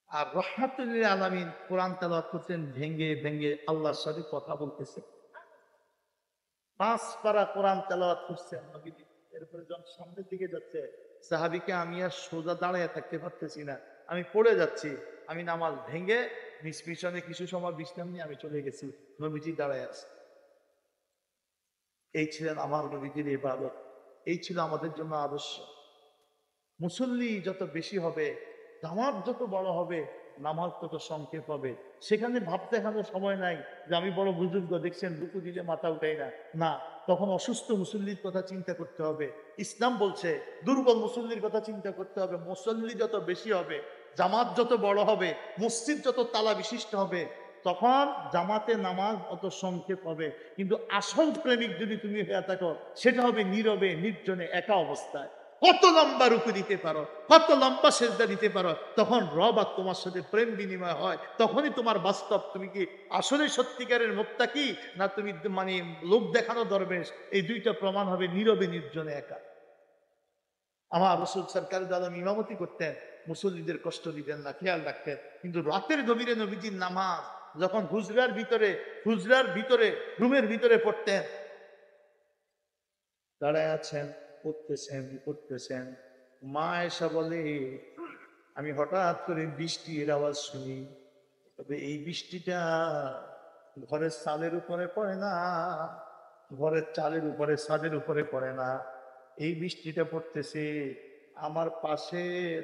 আর রাহমাতুল লিল আলামিন কোরআন তেলাওয়াত করতেন ভেঙ্গে ভেঙ্গে, আল্লাহর সাথে কথা বলতেছে। 5 পারা কোরআন তেলাওয়াত করছেন নবীজি। এরপরে যখন সামনের দিকে যাচ্ছে, সাহাবীকে আমি আর সোজা দাঁড়িয়ে থাকতে পারতেছি না, আমি পড়ে যাচ্ছি। আমি নামাজ ভেঙ্গে নিজ পিছনে কিছু সময় বিশ্রাম নিয়ে আমি চলে গেছি, নবীজি দাঁড়ায় আছে। এই ছিলেন আমার নবীজির ইবাদত, এই ছিল আমাদের জন্য আদর্শ। মুসল্লি যত বেশি হবে, জামাত যত বড় হবে, নামাজ তত সংক্ষেপ হবে। সেখানে ভাব দেখানোর সময় নাই যে আমি বড় বুজুর্গ, দেখছেন রুকু দিলে মাথা উঠাই না। না, তখন অসুস্থ মুসল্লির কথা চিন্তা করতে হবে। ইসলাম বলছে দুর্বল মুসল্লির কথা চিন্তা করতে হবে। মুসল্লি যত বেশি হবে, জামাত যত বড় হবে, মসজিদ যত তালা বিশিষ্ট হবে, তখন জামাতে নামাজ অত সংক্ষেপ হবে। কিন্তু আসল প্রেমিক যদি তুমি হয়ে থাকো, সেটা হবে নীরবে, নির্জনে, একা অবস্থায়। কত লম্বা রুকু দিতে পারো, কত লম্বা সেজদা দিতে পারো, তখন রব আর তোমার সাথে প্রেম বিনিময় হয়। তখনই তোমার বাস্তব তুমি কি আসলে সত্যিকারের মুত্তাকি, না তুমি মানে লোক দেখানো দরবেশ। এই দুইটা প্রমাণ হবে নীরবে, নির্জনে, একা। আমার রসুল সরকার আলম ইমামতি করতেন, মুসল্লিদের কষ্ট দিতেন না, খেয়াল রাখতেন। কিন্তু রাতের গভীরে নবীজির নামাজ যখন হুজরার ভিতরে রুমের ভিতরে পড়তেন, দাঁড়ায় আছেন, পড়তেছেন, মা এসা বলে, আমি হঠাৎ করে বৃষ্টির আওয়াজ শুনি। তবে এই বৃষ্টিটা ঘরের চালের উপরে পড়ে না, ঘরের চালের উপরে, ছাদের উপরে পড়ে না। এই বৃষ্টিটা পড়তেছে আমার পাশে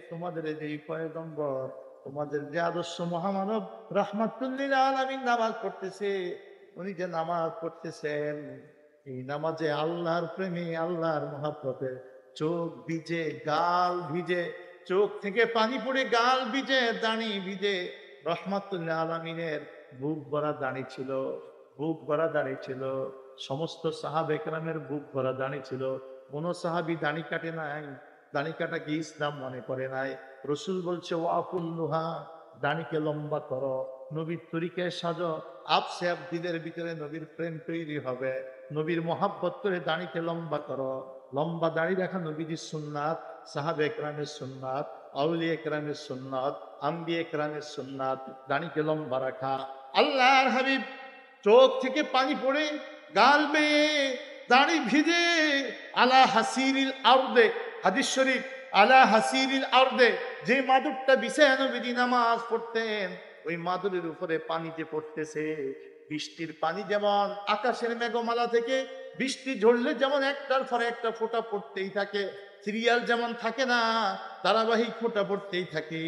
তোমাদের যে পয়গম্বর, তোমাদের যে আদর্শ মহামানব রাহমাতুল্লিল আলামিন নামাজ পড়তেছে। উনি যে নামাজ পড়তেছেন, এই নামাজে আল্লাহর প্রেমে, আল্লাহর মহাব্বতে চোখ ভিজে, গাল ভিজে, চোখ থেকে পানি পড়ে গাল ভিজে, দাড়ি ভিজে। রহমাতুল্লাহ আলামিনের বুক ভরা দাড়ি ছিল, বুক ভরা দাড়ি ছিল। সমস্ত সাহাবে কেরামের বুক ভরা দাড়ি ছিল। কোন সাহাবি দাড়ি কাটে নাই, দাড়ি কাটা কি ইসলাম মনে করে নাই। রসুল বলছে ওয়াকুল্লুহা, দাড়িকে লম্বা করো, নবীর তরিকে সাজো। আপসে আপ দিলের ভিতরে নবীর প্রেম তৈরি হবে। নবীর মহাব্বত করে দাড়িকে লম্বা করো। লম্বা দাড়ি রাখা নবীজির সুন্নাত, সাহাবে একরামের সুন্নাত, আউলিয়া একরামের সুন্নাত, আম্বিয়া একরামের সুন্নাত, দাড়িকে লম্বা রাখা। আল্লাহর হাবিব চোখ থেকে পানি পড়ে, গাল বেয়ে, দাড়ি ভিজে, আলা হাসিরিল আরদে, হাদিস শরীফ, আলা হাসিরিল আরদে, যে মাদুরটা বিছায় নবীজি নামাজ পড়তেন, ওই মাদুরের উপরে পানি যে পড়তেছে, বৃষ্টির পানি যেমন আকাশের মেঘমালা থেকে বৃষ্টি ঝরলে যেমন একটার পরে একটা ফোঁটা পড়তেই থাকে, সিরিয়াল যেমন থাকে না, ধারাবাহিক ফোঁটা পড়তেই থাকে,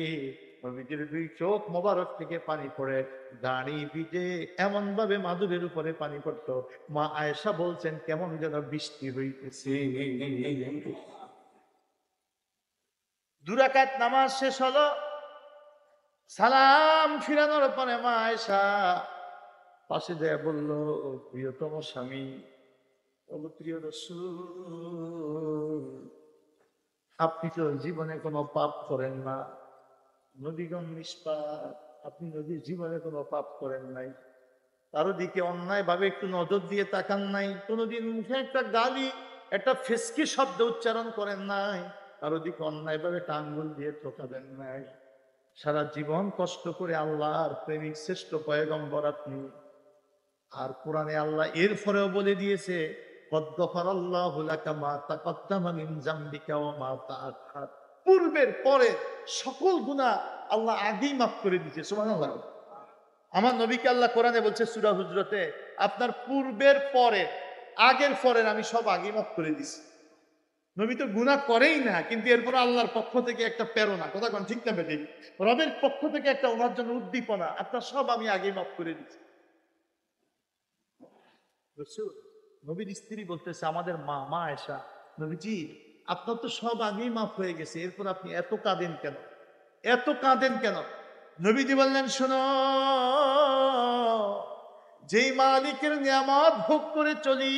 নবীজির দুই চোখ মোবারক থেকে পানি পড়ে, দাড়ি ভিজে, এমন ভাবে মাদুরের উপরে পানি পড়তো। মা আয়েশা বলছেন কেমন যেন বৃষ্টি হইতেছে। দুরাকাত নামাজ শেষ হলো, সালাম ফিরানোর পরে মা আয়েশা পাশে যায় বলল, ও প্রিয়তম স্বামী, ও প্রিয় রাসূল, আপনি তো জীবনে কোনো পাপ করেন না, নবীগণ নিষ্পাপ, আপনি নবীর জীবনে কোনো পাপ করেন নাই, কারো দিকে অন্যায় ভাবে একটু নজর দিয়ে তাকান নাই, কোনোদিন মুখে একটা গালি, একটা ফেসকি শব্দ উচ্চারণ করেন নাই, কারো দিকে অন্যায় ভাবে একটা আঙ্গুল দিয়ে ঠোকাবেন নাই। সারা জীবন কষ্ট করে আল্লাহর প্রেমিক শ্রেষ্ঠ পয়গম্বর আপনি। আর কোরআনে আল্লাহ এরপরেও বলে দিয়েছে, পূর্বের পরে সকল গুনাহ আল্লাহ আগেই মাফ করে দিয়েছে। সুবহানাল্লাহ। আমার নবীকে আল্লাহ কোরআনে বলছে সূরা হুজরাতে, আপনার পূর্বের পরে, আগের পরের আমি সব আগেই মাফ করে দিছি। নবী তো গুনাহ করেই না, কিন্তু এরপর আল্লাহর পক্ষ থেকে একটা প্রেরণা, কথা কোন ঠিক না বেঠিক, রবের পক্ষ থেকে একটা ওনার জন্য উদ্দীপনা, আপনার সব আমি আগেই মাফ করে দিচ্ছি। নবীর স্ত্রী বলতেছে, আমাদের মা আয়েশা, নবীজি আপনার তো সব আগেই মাফ হয়ে গেছে, এরপর আপনি এত কাঁদেন কেন, এত কাঁদেন কেন? নবীজি বললেন, শোনো, যেই মালিকের নিয়ামত ভোগ করে চলি,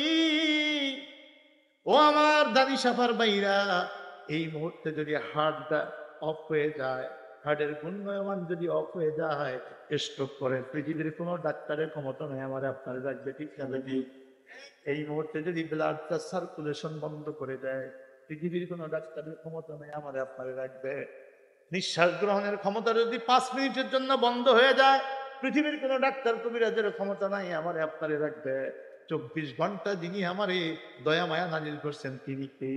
ও আমার দাড়ি সাফার বাইরা, এই মুহূর্তে যদি হার্টটা অফ হয়ে যায়, হার্টের ঘূর্ণায়মান যদি অফ হয়ে যায়, স্ট্রোক করে, পৃথিবীর কোনো ডাক্তারের ক্ষমতা নেই আমার আপনার রাখবে, ঠিক না বেটি? এই মুহূর্তে যদি ব্লাডটা সার্কুলেশন বন্ধ করে দেয়, পৃথিবীর কোনো ডাক্তারের ক্ষমতা নেই আমার আপনারে রাখবে। নিঃশ্বাস গ্রহণের ক্ষমতা যদি 5 মিনিটের জন্য বন্ধ হয়ে যায়, পৃথিবীর কোনো ডাক্তার কবিরাজের ক্ষমতা নাই আমার আপনারে রাখবে। 24 ঘন্টা যিনি আমারে দয়া মায়া নাজিল করছেন তিনি কে?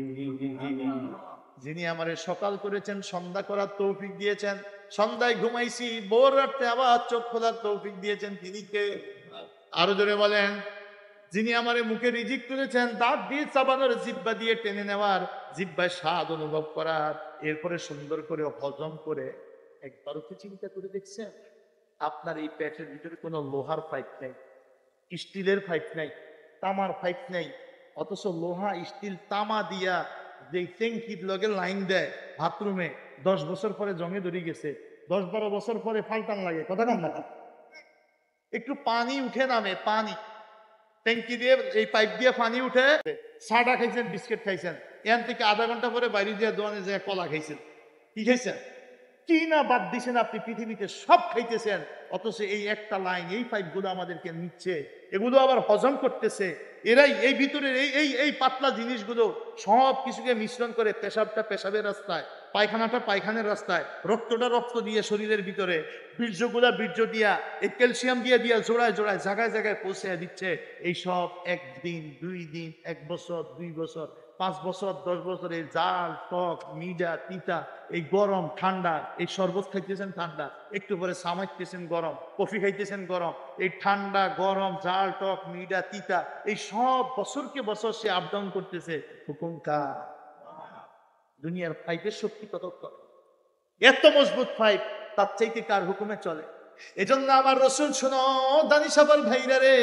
যিনি আমারে সকাল করেছেন, সন্ধ্যা করার তৌফিক দিয়েছেন, সন্ধ্যায় ঘুমাইছি, ভোর রাতে আবার চোখ খোলার তৌফিক দিয়েছেন, তিনি কে? আরো জোরে বলেন। যিনি আমারে মুখে রিজিক তুলেছেন, দাঁত দিয়ে চাবানোর, জিহ্বা দিয়ে টেনে নেওয়ার, জিহ্বায় স্বাদ অনুভব করার, এরপরে সুন্দর করে হজম করে একবারও কি চিন্তা করে দেখছেন আপনার এই পেটের ভিতরে কোনো লোহার পাইপ নাই, স্টিলের পাইপ নাই, তামার পাইপ নাই, অথচ লোহা স্টিল তামা দিয়া যে ট্যাঙ্কির লগে লাইন দেয় বাথরুমে 10 বছর পরে জমে ধরে গেছে, 10-12 বছর পরে ফাল্টান লাগে, কথা কম না? একটু পানি উঠে নামে, পানি ট্যাঙ্কি দিয়ে এই পাইপ দিয়ে পানি উঠে, চাটা খাইছেন, বিস্কিট খাইছেন, এখান থেকে আধা ঘন্টা পরে বাইরে দিয়ে দোকানে যে কলা খাইছেন, কি খাইছেন? কি না বাদ দিছেন আপনি, পৃথিবীতে সব খাইতেছেন, অথচ এই একটা লাইন, এই পাইপগুলো আমাদেরকে নিচ্ছে, এগুলো আবার হজম করতেছে, এরাই এই ভিতরের এই এই এই পাতলা জিনিসগুলো সব কিছুকে মিশ্রণ করে, পেশাবটা পেশাবের রাস্তায়, পায়খানাটা পায়খানের রাস্তায়, রক্তটা রক্ত দিয়ে শরীরের ভিতরে, বীর্যগুলা বীর্য দিয়া, এই ক্যালসিয়াম দিয়ে দিয়া জোড়ায় জোড়ায় জায়গায় জায়গায় পৌঁছে দিচ্ছে। এই সব 1 দিন 2 দিন 1 বছর 2 বছর 5 বছর 10 বছরের জাল টক মিডা তিতা, এই গরম ঠান্ডা, এই শরবত খাইতেছেন ঠান্ডা, একটু পরে সামাইতেছেন গরম, কফি খাইতেছেন গরম, এই ঠান্ডা গরম জাল টক মিডা তিতা, এই সব বছরকে বছর সে আপ ডাউন করতেছে। হুকুম কার? দুনিয়ার পাইপের শক্তি কত, এত মজবুত পাইপ, তার চাইতে কার হুকুমে চলে? এজন্য আমার রসুল, শোনো দানিশাবার ভাইরা রে,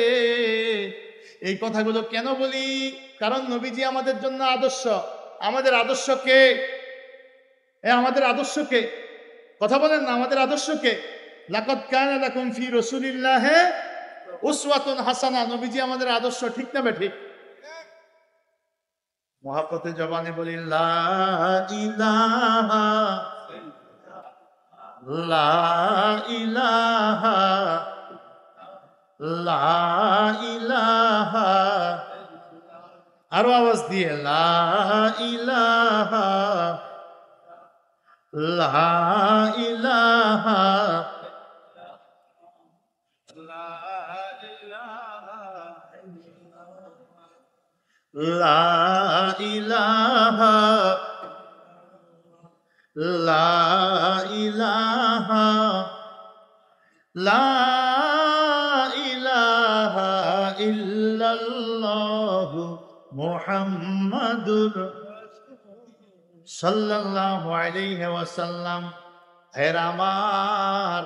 এই কথাগুলো কেন বলি? কারণ নবীজি আমাদের জন্য আদর্শ। আমাদের আদর্শকে, আমাদের আদর্শকে, কথা বলেন না, আমাদের আদর্শকে, লাকাদ কানা লাকুম ফি রাসূলিল্লাহি উসওয়াতুন হাসানাহ, নবীজি আমাদের আদর্শ, ঠিক না বেঠিক? মুহাব্বতে জবানে বলি লা ইলাহা লা ইলাহা লা ইলাহা, আরো আওয়াজ দিয়ে লা ইলাহা লা ইলাহা লা ইলাহা লা ইলাহা লা ইলাহা ইল্লাল্লাহু মুহাম্মাদুর সাল্লাল্লাহু আলাইহি ওয়াসাল্লাম। হে আমার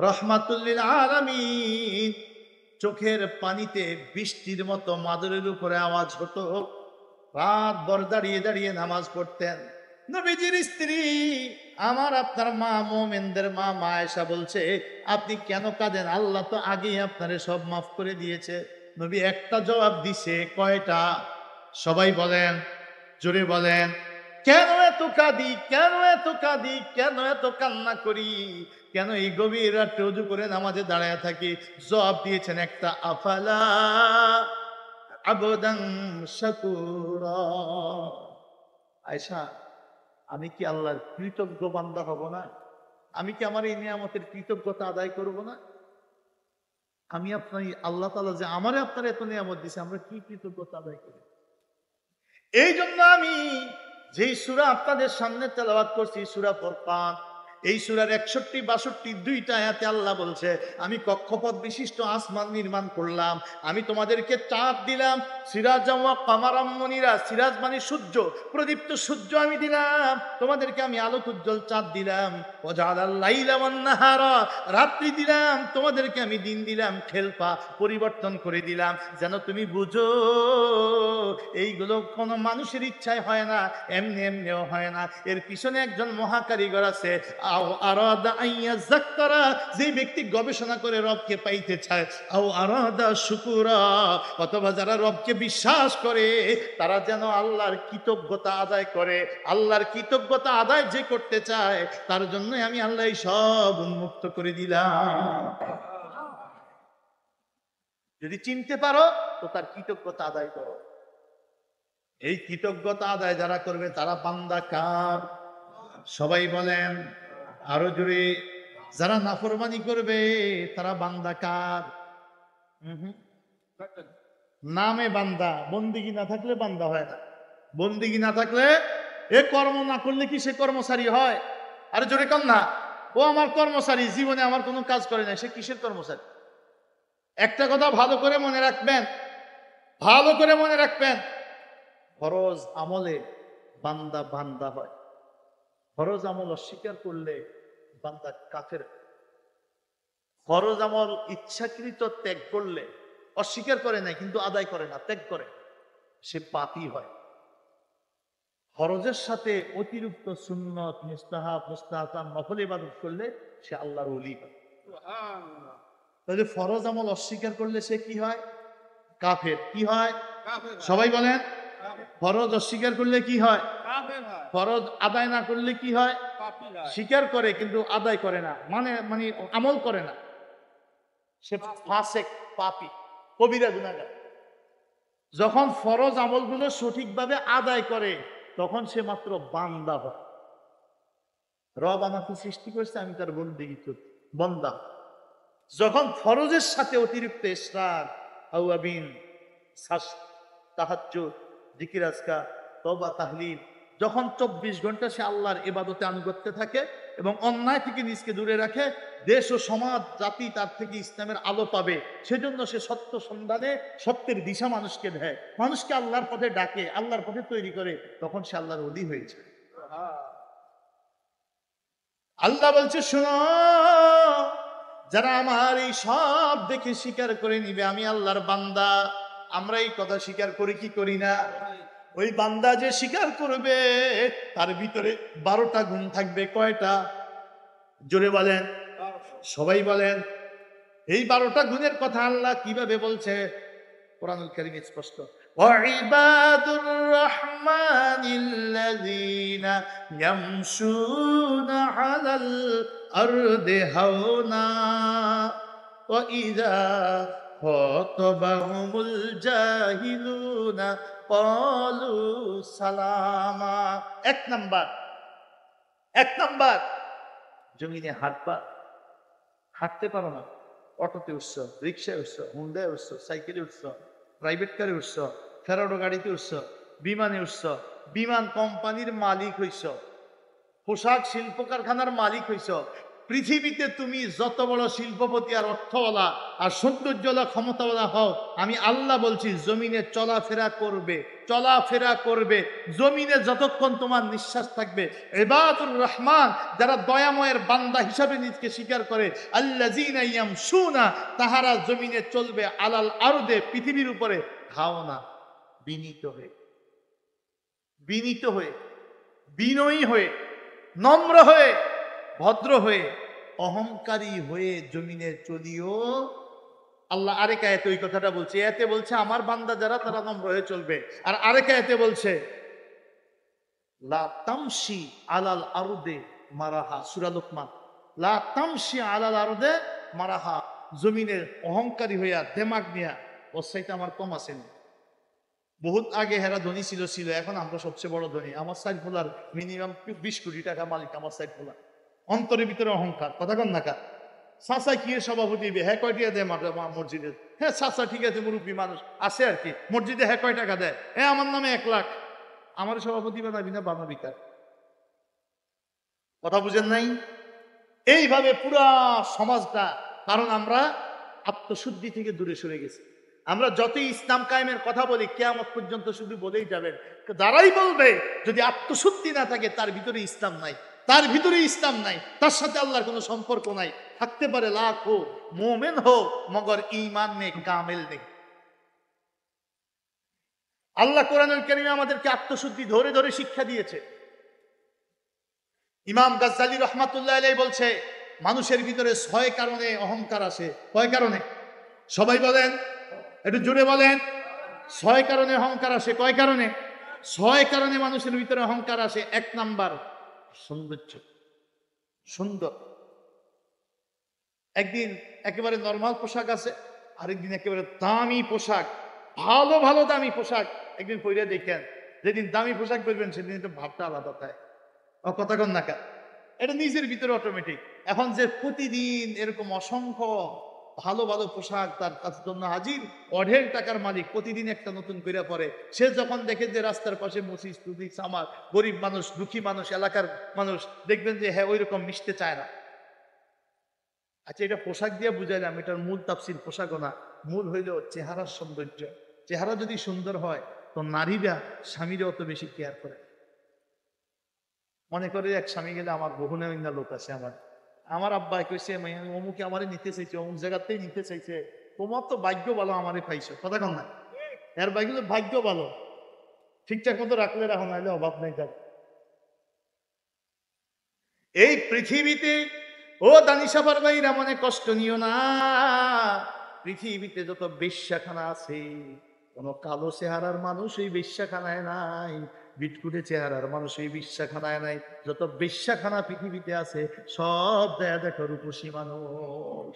রাহমাতুল লিল আলামিন, চোখের পানিতে বৃষ্টির মতো মাদুরের উপরে আওয়াজ হতো, রাত ভর দাঁড়িয়ে দাঁড়িয়ে নামাজ পড়তেন। নবীজির স্ত্রী আমার আপনার মা, মুমিনদের মা আয়েশা বলছে, আপনি কেন কাঁদেন? আল্লাহ তো আগেই আপনারে সব মাফ করে দিয়েছে। নবী একটা জবাব দিছে, কয়টা? সবাই বলেন, জোরে বলেন, কেন এত কাঁদি, কেন এত কাঁদি, কেন এত কান্না করি, কেন এই গভীর রাত্রে ওযু করে নামাজে দাঁড়ায় থাকি? জবাব দিয়েছেন একটা, আফালা আবদান শাকুরা। আয়েশা, আমি কি আল্লাহর কৃতজ্ঞ বান্দা হব না? আমি কি আমার এই নিয়ামতের কৃতজ্ঞতা আদায় করব না? আমি আপনার আল্লাহ তাআলা যে আমারে আপনার এত নিয়ামত দিয়েছে, আমরা কি কৃতজ্ঞতা আদায় করি? এই জন্য আমি যেই সূরা আপনাদের সামনে তেলাওয়াত করছি, সূরা ফুরকান, এই সূরার 61, 62 দুইটা আয়াতে আল্লাহ বলছে, আমি কক্ষপথ বিশিষ্ট আসমান নির্মাণ করলাম, আমি তোমাদেরকে চাঁদ দিলাম, সিরাজাম ওয়া কামারাম মুনিরা, সিরাজ মানে সূর্য, প্রদীপ্ত সূর্য আমি দিলাম তোমাদেরকে, আমি আলোক উজ্জ্বল চাঁদ দিলাম, ওয়াজালাল লাইলা ওয়ান নাহারা, রাত্রি দিলাম তোমাদেরকে, আমি দিন দিলাম, খেলপা পরিবর্তন করে দিলাম, যেন তুমি বুঝো এইগুলো কোনো মানুষের ইচ্ছায় হয় না, এমনি এমনিও হয় না, এর পিছনে একজন মহাকারিগর আছে। আও আরাদা আইয়া যাক্কারা, যে ব্যক্তি গবেষণা করে রবকে পাইতে চায়, আও আরাদা শুকুরা, অথবা যারা রবকে বিশ্বাস করে তারা যেন আল্লাহর কৃতজ্ঞতা আদায় করে। আল্লাহর কৃতজ্ঞতা আদায় যে করতে চায় তার জন্য আমি আল্লাহ সব উন্মুক্ত করে দিলাম। যদি চিনতে পারো তো তার কৃতজ্ঞতা আদায় করো। এই কৃতজ্ঞতা আদায় যারা করবে তারা বান্দা কার? সবাই বলেন আরো জোরে। যারা নাফরমানি করবে তারা বান্দা কার? নামে বান্দা, বন্দিগি না থাকলে বান্দা হয় না। বন্দিগি না থাকলে, এ কর্ম না করলে কি সে কর্মচারী হয়? আরে জোরে কম না, ও আমার কর্মচারী, জীবনে আমার কোনো কাজ করে না, সে কিসের কর্মচারী? একটা কথা ভালো করে মনে রাখবেন, ভালো করে মনে রাখবেন, ফরজ আমলে বান্দা বান্দা হয়, ফরজ আমল অস্বীকার করলে বান্দা কাফের। ফরজ আমল ইচ্ছাকৃত ত্যাগ করলে, অস্বীকার করে না কিন্তু আদায় করে না, ত্যাগ করে, সে পাপী হয়। ফরজের সাথে অতিরিক্ত সুন্নত, মুস্তাহাব, মুস্তাহাব, নফল ইবাদত করলে সে আল্লাহর ওলি হয়। তাহলে ফরজ আমল অস্বীকার করলে সে কি হয়? কাফের। কি হয়? সবাই বলেন। ফরজ অস্বীকার করলে কি হয়? ফরজ আদায় না করলে কি হয়? স্বীকার করে কিন্তু আদায় করে না, মানে আমল করে না, সে ফাসেক, পাপী, কবিরা গুনাহগার। যখন ফরজ আমলগুলো সঠিকভাবে আদায় করে তখন সে মাত্র বান্দা হয়। রব আমাকে সৃষ্টি করেছে, আমি তার বন্দেগী করি, বান্দা। যখন ফরজের সাথে অতিরিক্ত ইসরার, আওয়াবিন, তাহাজ্জুদ, জিকির আজকার, তওবা, তাহলিল, যখন 24 ঘন্টা সে আল্লাহর ইবাদতে আনুগত্যে থাকে এবং অন্যায় থেকে নিজকে দূরে রাখে, দেশ ও সমাজ, জাতি তার থেকে ইসলামের আলো পাবে, সেজন্য সে সত্য সন্ধানে সত্যের দিশা মানুষকে দেয়, মানুষকে আল্লাহর পথে ডাকে, আল্লাহর পথে তৈরি করে, তখন সে আল্লাহর ওলি হয়েছে। আল্লাহ বলছে, শোনো, যারা আমার এই সব দেখে স্বীকার করে নিবে আমি আল্লাহর বান্দা। আমরা এই কথা স্বীকার করি কি করি না? ওই বান্দা যে স্বীকার করবে তার ভিতরে 12টা গুণ থাকবে। কয়টা? জোরে বলেন, সবাই বলেন। এই 12টা গুণের কথা আল্লাহ কিভাবে বলছে? কোরআনুল কারীমে স্পষ্ট, ওয়াইবাদুর রহমানিল্লাযীনা ইয়ামশুনা আলাল আরদি হাওনা ওয়া ইযা খাতাবাহুমুল জাহিলুনা ক্বালু সালামা। এক নাম্বার, জমিনে হাঁটতে পারো না, অটোতে উঠছো, রিক্সায় উঠছো, হুন্ডায় উঠছো, সাইকেলে উঠছো, প্রাইভেট কারে উঠছো, ফেরাডো গাড়িতে উঠছো, বিমানে উঠছো, বিমান কোম্পানির মালিক হইছ, পোশাক শিল্প কারখানার মালিক হইছ। পৃথিবীতে তুমি যত বড় শিল্পপতি আর অর্থওয়ালা আর সৌন্দর্যওয়ালা, ক্ষমতাওয়ালা হও, আমি আল্লাহ বলছি জমিনে চলাফেরা করবে। জমিনে যতক্ষণ তোমার নিঃশ্বাস থাকবে, ইবাদুর রহমান, যারা দয়াময়ের বান্দা হিসাবে নিজকে স্বীকার করে, আল্লাযীনা ইয়ামশুনা, তাহারা জমিনে চলবে, আলাল আরদে, পৃথিবীর উপরে, হাওনা, বিনীত হয়ে, বিনয়ী হয়ে, নম্র হয়ে, ভদ্র হয়ে, অহংকারী হয়ে জমিনে চলিও। আল্লাহ আরেক আয়াতে ওই কথাটা বলছে। এতে বলছে আমার বান্দা যারা, তারা নম্র হয়ে চলবে। আর আরেক আয়াতে বলছে লা তামশি আলাল আরদে মারাহা, সূরা লোকমান, লা তামশি আলাল আরদে মারাহা, জমিনের অহংকারী হইয়া, দেমাগ নিয়া, ওর চাইতে আমার কম আছেন। বহুত আগে হেরা ধনী ছিল, এখন আমরা সবচেয়ে বড় ধনী। আমার সাইড ফোলার মিনিমাম 20 কোটি টাকা মালিক আমার সাইড ফোলার। অন্তরের ভিতরে অহংকার, কথা কন না কা? চাচা কি সভাপতি, হ্যাঁ কয়টিয়া দেয় মসজিদে? হ্যাঁ চাচা ঠিক আছে, মুরব্বী মানুষ আছে আর কি, মসজিদে হ্যাঁ কয় টাকা দেয়? হ্যাঁ আমার নামে 1 লাখ, আমার সভাপতি বানাবি না, বানাবি কার? কথা বুঝেন নাই? এইভাবে পুরা সমাজটা, কারণ আমরা আত্মশুদ্ধি থেকে দূরে সরে গেছি। আমরা যতই ইসলাম কায়েমের কথা বলি, কিয়ামত পর্যন্ত শুধু বলেই যাবেন। যারাই বলবে যদি আত্মশুদ্ধি না থাকে, তার ভিতরে ইসলাম নাই, তার সাথে আল্লাহর কোনো সম্পর্ক নাই। থাকতে পারে লাখ হো, মোমেন হো, মগর ঈমান নে কামেল নেই। আল্লাহ কোরআনুল কারীমে আমাদেরকে আত্মশুদ্ধি ধরে ধরে শিক্ষা দিয়েছে। ইমাম গাজ্জালী রাহমাতুল্লাহ আলাইহি বলছে, মানুষের ভিতরে 6 কারণে অহংকার আসে। কয় কারণে? সবাই বলেন, একটু জোরে বলেন। 6 কারণে অহংকার আসে। কয় কারণে? 6 কারণে মানুষের ভিতরে অহংকার আসে। 1 নাম্বার, সৌন্দর্য, সুন্দর। একদিন একেবারে নরমাল পোশাক আছে, আরেকদিন একেবারে দামি পোশাক, ভালো দামি পোশাক একদিন পরে দেখেন। যেদিন দামি পোশাক পরবেন সেদিন একটু ভাবটা আলাদা থাকে। কথা কন না কা? এটা নিজের ভিতরে অটোমেটিক। এখন যে প্রতিদিন এরকম অসংখ্য ভালো পোশাক তার কাছে জন্য হাজির, অঢেল টাকার মালিক, প্রতিদিন একটা নতুন করে পরে, সে যখন দেখে যে রাস্তার পাশে মসজিদ টুসিদ, আমার গরিব মানুষ, দুঃখী মানুষ, এলাকার মানুষ, দেখবেন যে হ্যাঁ ওই রকম মিশতে চায় না। আচ্ছা, এটা পোশাক দিয়ে বুঝাইলাম, এটার মূল তাফসীর পোশাকও না, মূল হইল চেহারার সৌন্দর্য। চেহারা যদি সুন্দর হয় তো নারীরা স্বামীরা অত বেশি কেয়ার করে। মনে করে এক স্বামী গেলে আমার বহু নামিন্দা লোক আছে, আমার আমার আব্বা কইছে অমুকে আমারে নিতে চাইছে, অমুক জায়গাতেই নিতে চাইছে, তোমার তো ভাগ্য ভালো আমারে পাইছো, কথা কন না, এর ভাগ্য ভালো, ঠিকঠাক মতো রাখলে রাখো, নাহলে অভাব নাই তার। এই পৃথিবীতে ও দানিসাফার ভাইরা মনে কষ্ট নিও না, পৃথিবীতে যত বেশ্যাখানা আছে কোন কালো চেহারার মানুষ এই বেশ্যাখানায় নাই, বিটকুটে চেহারার মানুষ এই বেশ্যাখানায় নাই। যত বেশ্যাখানা পৃথিবীতে আছে সব দেয়া দেখো রূপসী মানুষ।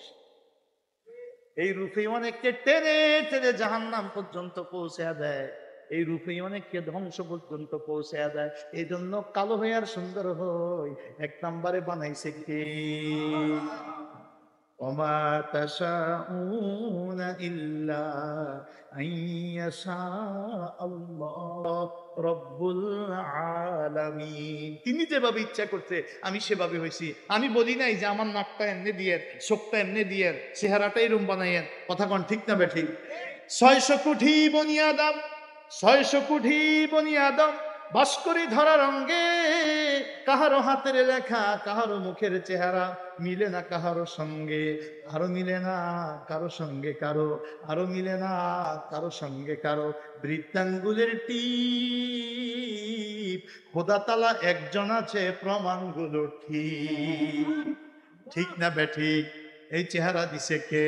এই রূপে অনেককে টেনে টেনে জাহান্নাম পর্যন্ত পৌঁছে দেয়, এই রূপে অনেককে ধ্বংস পর্যন্ত পৌঁছে দেয়। এই জন্য কালো হয়ে আর সুন্দর হই এক নম্বরে বানাইছে কে? ওমা তাশাউনা ইল্লা আইয়াশা আল্লাহ রব্বুল আলামিন। তিনি যেভাবে ইচ্ছা করছে আমি সেভাবে হয়েছি। আমি বলি নাই যে আমার নাকটা এমনি দিয়ে, চোখটা এমনি দিয়ে, চেহারাটা এরম বানাইয়েন, কথা কন ঠিক না বেঠিক? 600 কোটি বনি আদম, 600 কোটি বনি আদম ভাস্করি ধরা রঙ্গে, কাহারো হাতের লেখা কাহারো মুখের চেহারা মিলে না কাহারো সঙ্গে, আরো মিলে না কারো সঙ্গে কারো, আরো মিলে না কারো সঙ্গে কারো। বৃত্তাঙ্গুলের টিপ খোদা তালা একজন আছে, প্রমাণগুলো ঠিক, ঠিক না বেঠিক? এই চেহারা দিছে কে?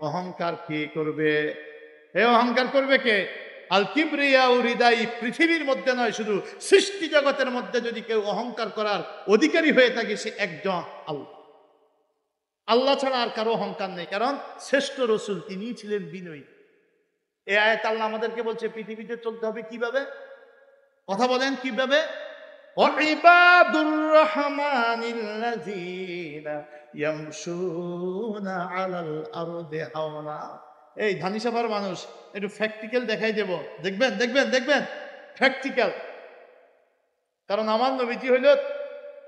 অহংকার কে করবে? এ অহংকার করবে কে? আল কিবরিয়া ও হৃদয়, পৃথিবীর মধ্যে নয় শুধু সৃষ্টি জগতের মধ্যে যদি কেউ অহংকার করার অধিকারী হয়ে থাকে সে একজন আল্লাহ। আল্লাহ ছাড়া আর কারো অহংকার নেই, কারণ শ্রেষ্ঠ রসুল তিনি ছিলেন বিনয়ী। এই আয়াত আল্লাহ আমাদেরকে বলছে পৃথিবীতে চলতে হবে কিভাবে, কথা বলেন কিভাবে? ওয়াইবাদুর রহমানিল্লাযীনা ইয়ামশুনা আলাল আরদি হাওনা। এই ধানিসাভার মানুষ একটু প্র্যাকটিক্যাল দেখাই দেব, দেখবেন দেখবেন দেখবেন প্র্যাকটিক্যাল। কারণ আমার নবীজি হইল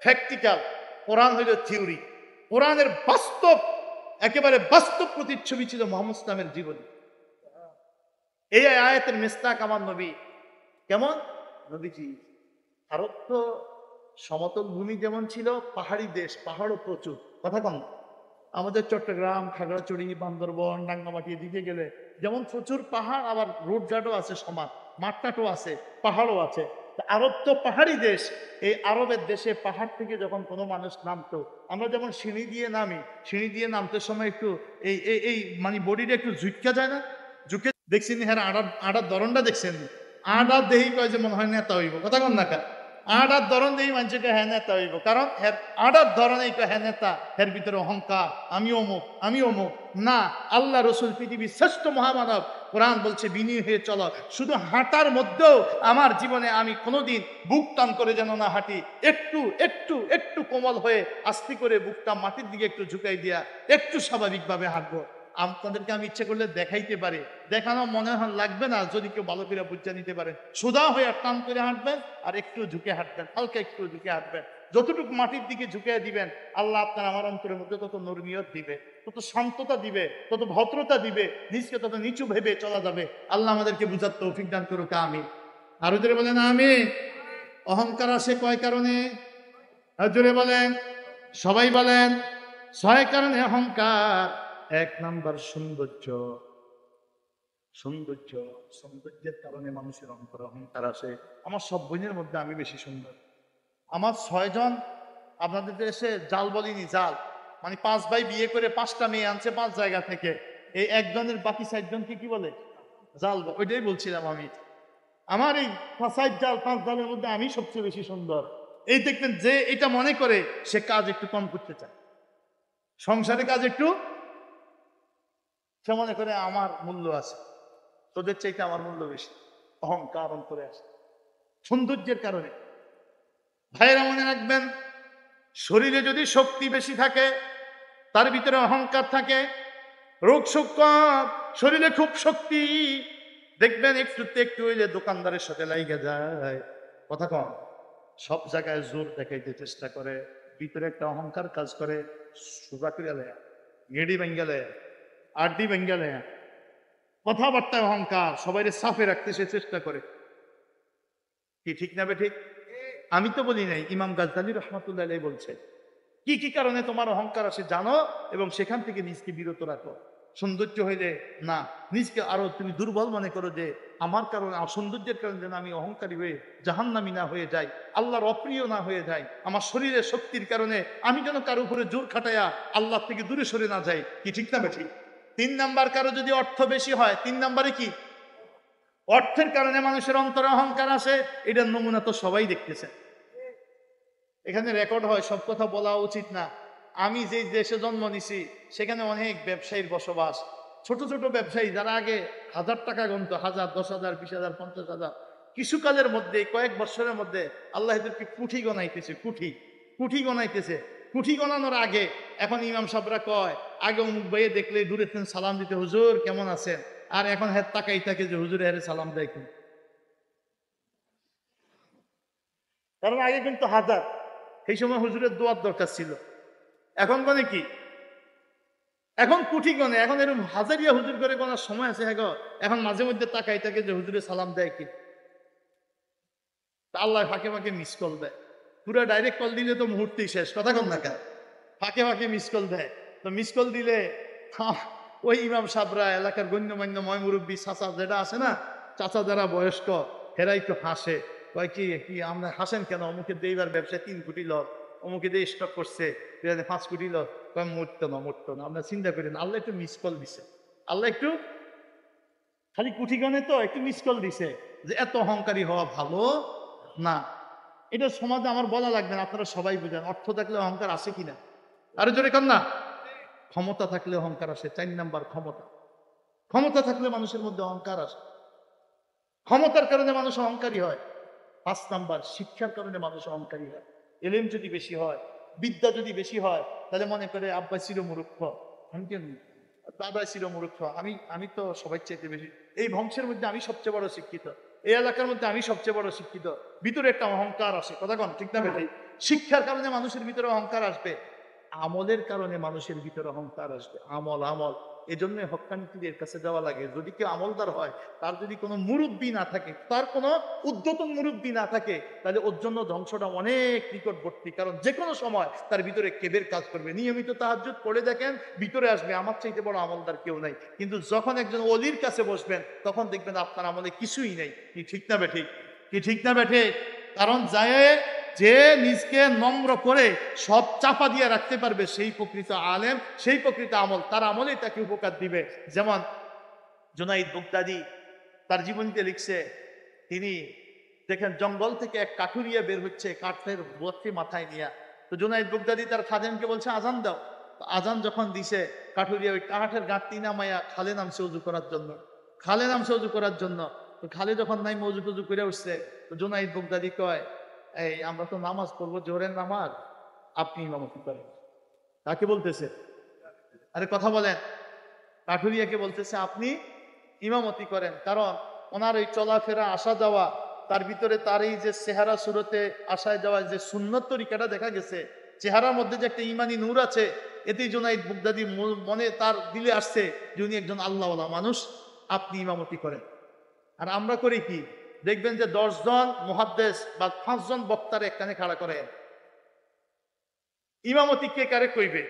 প্র্যাকটিক্যাল, কোরআন হইল থিওরি। কোরআনের বাস্তব, একেবারে বাস্তব প্রতিচ্ছবি ছিল মুহাম্মদ ইসলামের জীবনী। এই আয়াতের মিস্তাক আমার নবী। কেমন নবীজি? ভারত তো সমতল ভূমি যেমন ছিল, পাহাড়ি দেশ, পাহাড়ও প্রচুর, কথা কম। আমাদের চট্টগ্রাম, খাগড়াছড়ি, বান্দরবন, রাঙ্গামাটি এদিকে গেলে যেমন প্রচুর পাহাড়, আবার রোডঘাটও আছে, সমান মাঠটাটও আছে, পাহাড়ও আছে। আরব তো পাহাড়ি দেশ। এই আরবের দেশে পাহাড় থেকে যখন কোনো মানুষ নামতো, আমরা যেমন সিঁড়ি দিয়ে নামি, সিঁড়ি দিয়ে নামতে সময় একটু এই এই এই মানে বডিটা একটু ঝুঁকা যায় না? ঝুঁকে দেখছেন, হ্যাঁ আড়ার ধরনটা দেখছেন, আড়ার দেহি কয় যে মনে হয় নেতা হইব, কথা কন না কা? আড়ার ধরন দেহি মানুষকে হ্যাঁ নেতা হইব, কারণ আড়ার ধরনে হ্যাঁ নেতা, এর ভিতরে অহংকার, আমি অমুক আমি অমুক না। আল্লাহ রসুল পৃথিবীর শ্রেষ্ঠ মহামানব, কোরআন বলছে বিনয়ী হয়ে চলো। শুধু হাঁটার মধ্যেও আমার জীবনে আমি কোনোদিন বুক টান করে যেন না হাঁটি, একটু একটু একটু কোমল হয়ে আস্তে করে বুকটা মাটির দিকে একটু ঝুঁকাই দিয়া একটু স্বাভাবিকভাবে হাঁটবো। আপনাদেরকে আমি ইচ্ছে করলে দেখাইতে পারি, দেখানো মনে হয় লাগবে না যদি কেউ ভালো করে বুঝে নিতে পারেন। সোজা হয়ে টান করে হাঁটবেন আর একটু ঝুঁকে হাঁটবেন, হালকা একটু ঝুঁকে হাঁটবেন। যতটুকু মাটির দিকে ঝুঁকে দিবেন আল্লাহ আপনার আমার অন্তরের মধ্যে তত নরমিয়ত দিবে, তত শান্ততা দিবে, তত ভদ্রতা দিবে, নিজকে তত নিচু ভেবে চলা যাবে। আল্লাহ আমাদেরকে বুঝার তৌফিক দান করুক, আমিন। আরো জোরে বলেন আমিন। অহংকার আসে কয় কারণে? আর জোরে বলেন, সবাই বলেন। 6 কারণে অহংকার। 1 নাম্বার সৌন্দর্য। সৌন্দর্য, সৌন্দর্যের কারণে মানুষের অহংকার আসে। আমার সব বোনের মধ্যে আমি বেশি সুন্দর। আমার 6 জন, আপনাদের দেশে জাল বলিনি, জাল মানে 5 ভাই বিয়ে করে 5টা মেয়ে আনছে 5 জায়গা থেকে, এই একজনের বাকি 4 জনকে কি বলে? জাল। ওইটাই বলছিলাম আমি। আমার এই 5 জাল 5 জালের মধ্যে আমি সবচেয়ে বেশি সুন্দর। এই দেখবেন যে এটা মনে করে সে কাজ একটু কম করতে চায়, সংসারে কাজ একটু, সে মনে করে আমার মূল্য আছে, তোদের চাইতে আমার মূল্য বেশি। অহংকার অন্তরে আসে সৌন্দর্যের কারণে। ভাইয়েরা মনে রাখবেন, শরীরে যদি শক্তি বেশি থাকে, তার ভিতরে অহংকার থাকে, রোগ শোক কম, শরীরে খুব শক্তি, দেখবেন একটুতে একটু হইলে দোকানদারের সাথে লাইগা যায়, কথা কম। সব জায়গায় জোর দেখাইতে চেষ্টা করে, ভিতরে একটা অহংকার কাজ করে। সুজা করে লেয়া, গেড়ি ভেঙ্গালে, আড্ডি ভেঙ্গালে, কথাবার্তায় অহংকার, সবাই সাফে রাখতে সে চেষ্টা করে। কি ঠিক না বে ঠিক? আমি তো বলি নাই, ইমাম গাজ্জালী রহমাতুল্লাহ আলাইহি বলছে, কি কি কারণে তোমার অহংকার আসে জানো এবং সেখান থেকে নিজকে বিরত রাখো। সৌন্দর্য হইলে না, নিজকে আরো তুমি দুর্বল মনে করো যে আমার কারণে, সৌন্দর্যের কারণে যেন আমি অহংকারী হয়ে জাহান্নামী না হয়ে যাই, আল্লাহর অপ্রিয় না হয়ে যাই, আমার শরীরের শক্তির কারণে আমি যেন কারো উপরে জোর খাটাইয়া আল্লাহ থেকে দূরে সরে না যাই। কি ঠিক না বেঠিক? 3 নাম্বার, কারো যদি অর্থ বেশি হয়, 3 নাম্বারে কি অর্থের কারণে মানুষের অন্তরে অহংকার আসে। এটার নমুনা তো সবাই দেখতেছে। এখানে রেকর্ড হয়, সব কথা বলা উচিত না। আমি যে দেশে জন্ম নিছি সেখানে অনেক ব্যবসায়ীর বসবাস। ছোট ছোট ব্যবসায়ী যারা আগে 1000 টাকা গণত, 1000, 10,000, 20,000, 50,000, কিছুকালের মধ্যে, কয়েক বছরের মধ্যে আল্লাহ এদেরকে কুঠি গনাইতেছে। কুঠি গনাইতেছে। কুঠি গনানোর আগে এখন ইমাম সাহেবরা কয়, আগে অমুক ভাইয়ে দেখলে দূরে থেকে সালাম দিতে, হুজুর কেমন আছেন, আর এখন হ্যাঁ তাকাই থাকে যে হুজুরে হ্যাঁ সালাম দেয় কি। কারণ আগে কিন্তু 1000, সেই সময় হুজুরের দোয়ার দরকার ছিল। এখন গনে কি, এখন কুঠি গনে, এখন এরকম হাজারিয়া হুজুর করে গোনার সময় আছে। হ্যাঁ, এখন মাঝে মধ্যে তাকাই থাকে যে হুজুরে সালাম দেয় কি। আল্লাহ ফাঁকে ফাঁকে মিস কল দেয়। পুরো ডাইরেক্ট কল দিলে তো মুহূর্তেই শেষ, কথা কন না কেন, ফাঁকে ফাঁকে মিস কল দেয়। তো মিস কল দিলে ওই ইমাম সাহেবরা, এলাকার গণ্যমান্য ময় মুরব্বী চাচা যেটা আছে না, চাচা যারা বয়স্ক, হেরাই তো হাসে, কয় কি কি আমরা হাসেন কেন, অমুকে দিয়ে এবার ব্যবসায় 3 কোটি লস, অমুকে দিয়ে স্টক করছে 5 কোটি লস, কয় মরতো না। আমরা চিন্তা করি না, আল্লাহ একটু মিস কল দিছে, আল্লাহ একটু খালি কুঠিগণে তো একটু মিস কল দিছে যে এত অহংকারী হওয়া ভালো না। এটা সমাজে আমার বলা লাগবে না, আপনারা সবাই বুঝেন। অর্থ থাকলে অহংকার আসে কিনা, আরো জোরে কর না। ক্ষমতা থাকলে অহংকার আসে। 4 নাম্বার, ক্ষমতা থাকলে মানুষের মধ্যে অহংকার আসে, ক্ষমতার কারণে মানুষ অহংকারী হয়। 5 নাম্বার, শিক্ষার কারণে মানুষ অহংকারী হয়। এলেম যদি বেশি হয়, বিদ্যা যদি বেশি হয়, তাহলে মনে করে আব্বা ছিল মূর্খ, আমি কেন, দাদা ছিল মূর্খ, আমি তো সবাই চাইতে বেশি, এই বংশের মধ্যে আমি সবচেয়ে বড় শিক্ষিত, এই এলাকার মধ্যে আমি সবচেয়ে বড় শিক্ষিত। ভিতরে একটা অহংকার আসে, কথা কন ঠিক না বেঠিক? শিক্ষার কারণে মানুষের ভিতরে অহংকার আসবে, আমলের কারণে মানুষের ভিতরে অহংকার আসবে। আমল এজন্য হক্কানিদের কাছে যাওয়া লাগে। যদি কেউ আমলদার হয়, তার যদি কোনো মুরব্বী না থাকে, তার কোনো উদ্যতন মুরব্বী না থাকে, তাহলে ওর জন্য ধ্বংসটা অনেক নিকটবর্তী। কারণ যে কোনো সময় তার ভিতরে কেবের কাজ করবে। নিয়মিত তাহাজ্জুদ পড়ে দেখেন, ভিতরে আসবে আমার চাইতে বড় আমলদার কেউ নাই। কিন্তু যখন একজন অলির কাছে বসবেন, তখন দেখবেন আপনার আমলে কিছুই নেই। কি ঠিক না বেঠিক? কি ঠিক না বেঠিক? কারণ যায় যে নিজকে নম্র করে সব চাপা দিয়ে রাখতে পারবে, সেই প্রকৃত আলেম, সেই প্রকৃত আমল, তার আমলেই তাকে উপকার দিবে। যেমন জুনাইদ বাগদাদি তার জীবনীতে লিখছে, তিনি দেখেন জঙ্গল থেকে এক কাঠুরিয়া বের হচ্ছে কাঠের বর্তি মাথায় নিয়ে। তো জুনাইদ বাগদাদি তার খাদেমকে বলছে আজান দাও। আজান যখন দিছে, কাঠুরিয়া ওই কাঠের গাঁটটি নামাইয়া খালে নামছে উজু করার জন্য। তো খালে যখন নাই মজু টজু করে উঠছে, তো জুনাইদ বাগদাদি কয়, এই আমরা তো নামাজ পড়বো, জোহরের নামাজ, আপনি ইমামতি করেন। কাকে বলতেছে? আরে কথা বলেন। কাঠুরিয়াকে বলতেছে আপনি ইমামতি করেন। কারণ ওনার এই চলাফেরা, আসা যাওয়া, তার ভিতরে তার এই যে চেহারা সুরতে আসায় যাওয়া যে সুন্নত তরিকাটা দেখা গেছে, চেহারার মধ্যে যে একটা ইমানি নূর আছে, এতেই জুনাইদ বাগদাদি মনে তার দিলে আসছে যে উনি একজন আল্লাহওয়ালা মানুষ, আপনি ইমামতি করেন। আর আমরা করি কি, দেখবেন যে 10 জন মুহাদ্দিস বা 5 জন বক্তার একখানে খাড়া করে, ইমামতি কে কারে কইবে।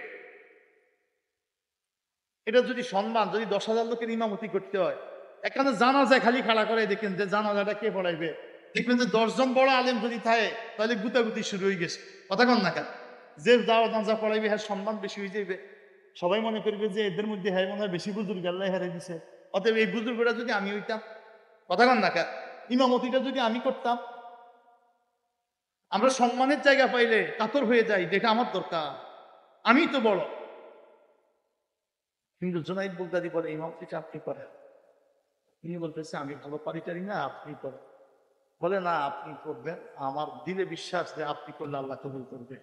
এটা যদি সম্মান, যদি 10,000 লোকের ইমামতি করতে হয়, এখানে জানাজা খালি খাড়া করে, দেখেন যে জানাজাটা কে পড়াইবে। দেখবেন যে 10 জন বড় আলেম যদি থাকে, তাহলে গুতাগুতি শুরু হয়ে গেছে, কথা কন না কেন। যে জানাজা পড়াইবে হ্যাঁ সম্মান বেশি হয়ে যাবে, সবাই মনে করবে যে এদের মধ্যে হ্যাঁ মনে হয় বেশি বুজুর্গ, আল্লাহ হারাই দিছে। অতএব এই বুজুর্গটা যদি আমি হইতাম, কথা কন না কেন, ইমামতিটা যদি আমি করতাম, আমরা সম্মানের জায়গা পাইলে কাতর হয়ে যাই, যেটা আমার দরকার, আমি তো বড়। কিন্তু জুনাইদ বাগদাদি বলে ইমামতিটা আপনি করেন। তিনি বলতেছে আমি ভালো পারি টারি না, আপনি করেন। বলে না, আপনি করবেন, আমার দিলে বিশ্বাস যে আপনি করলে আল্লাহ কবুল করবে,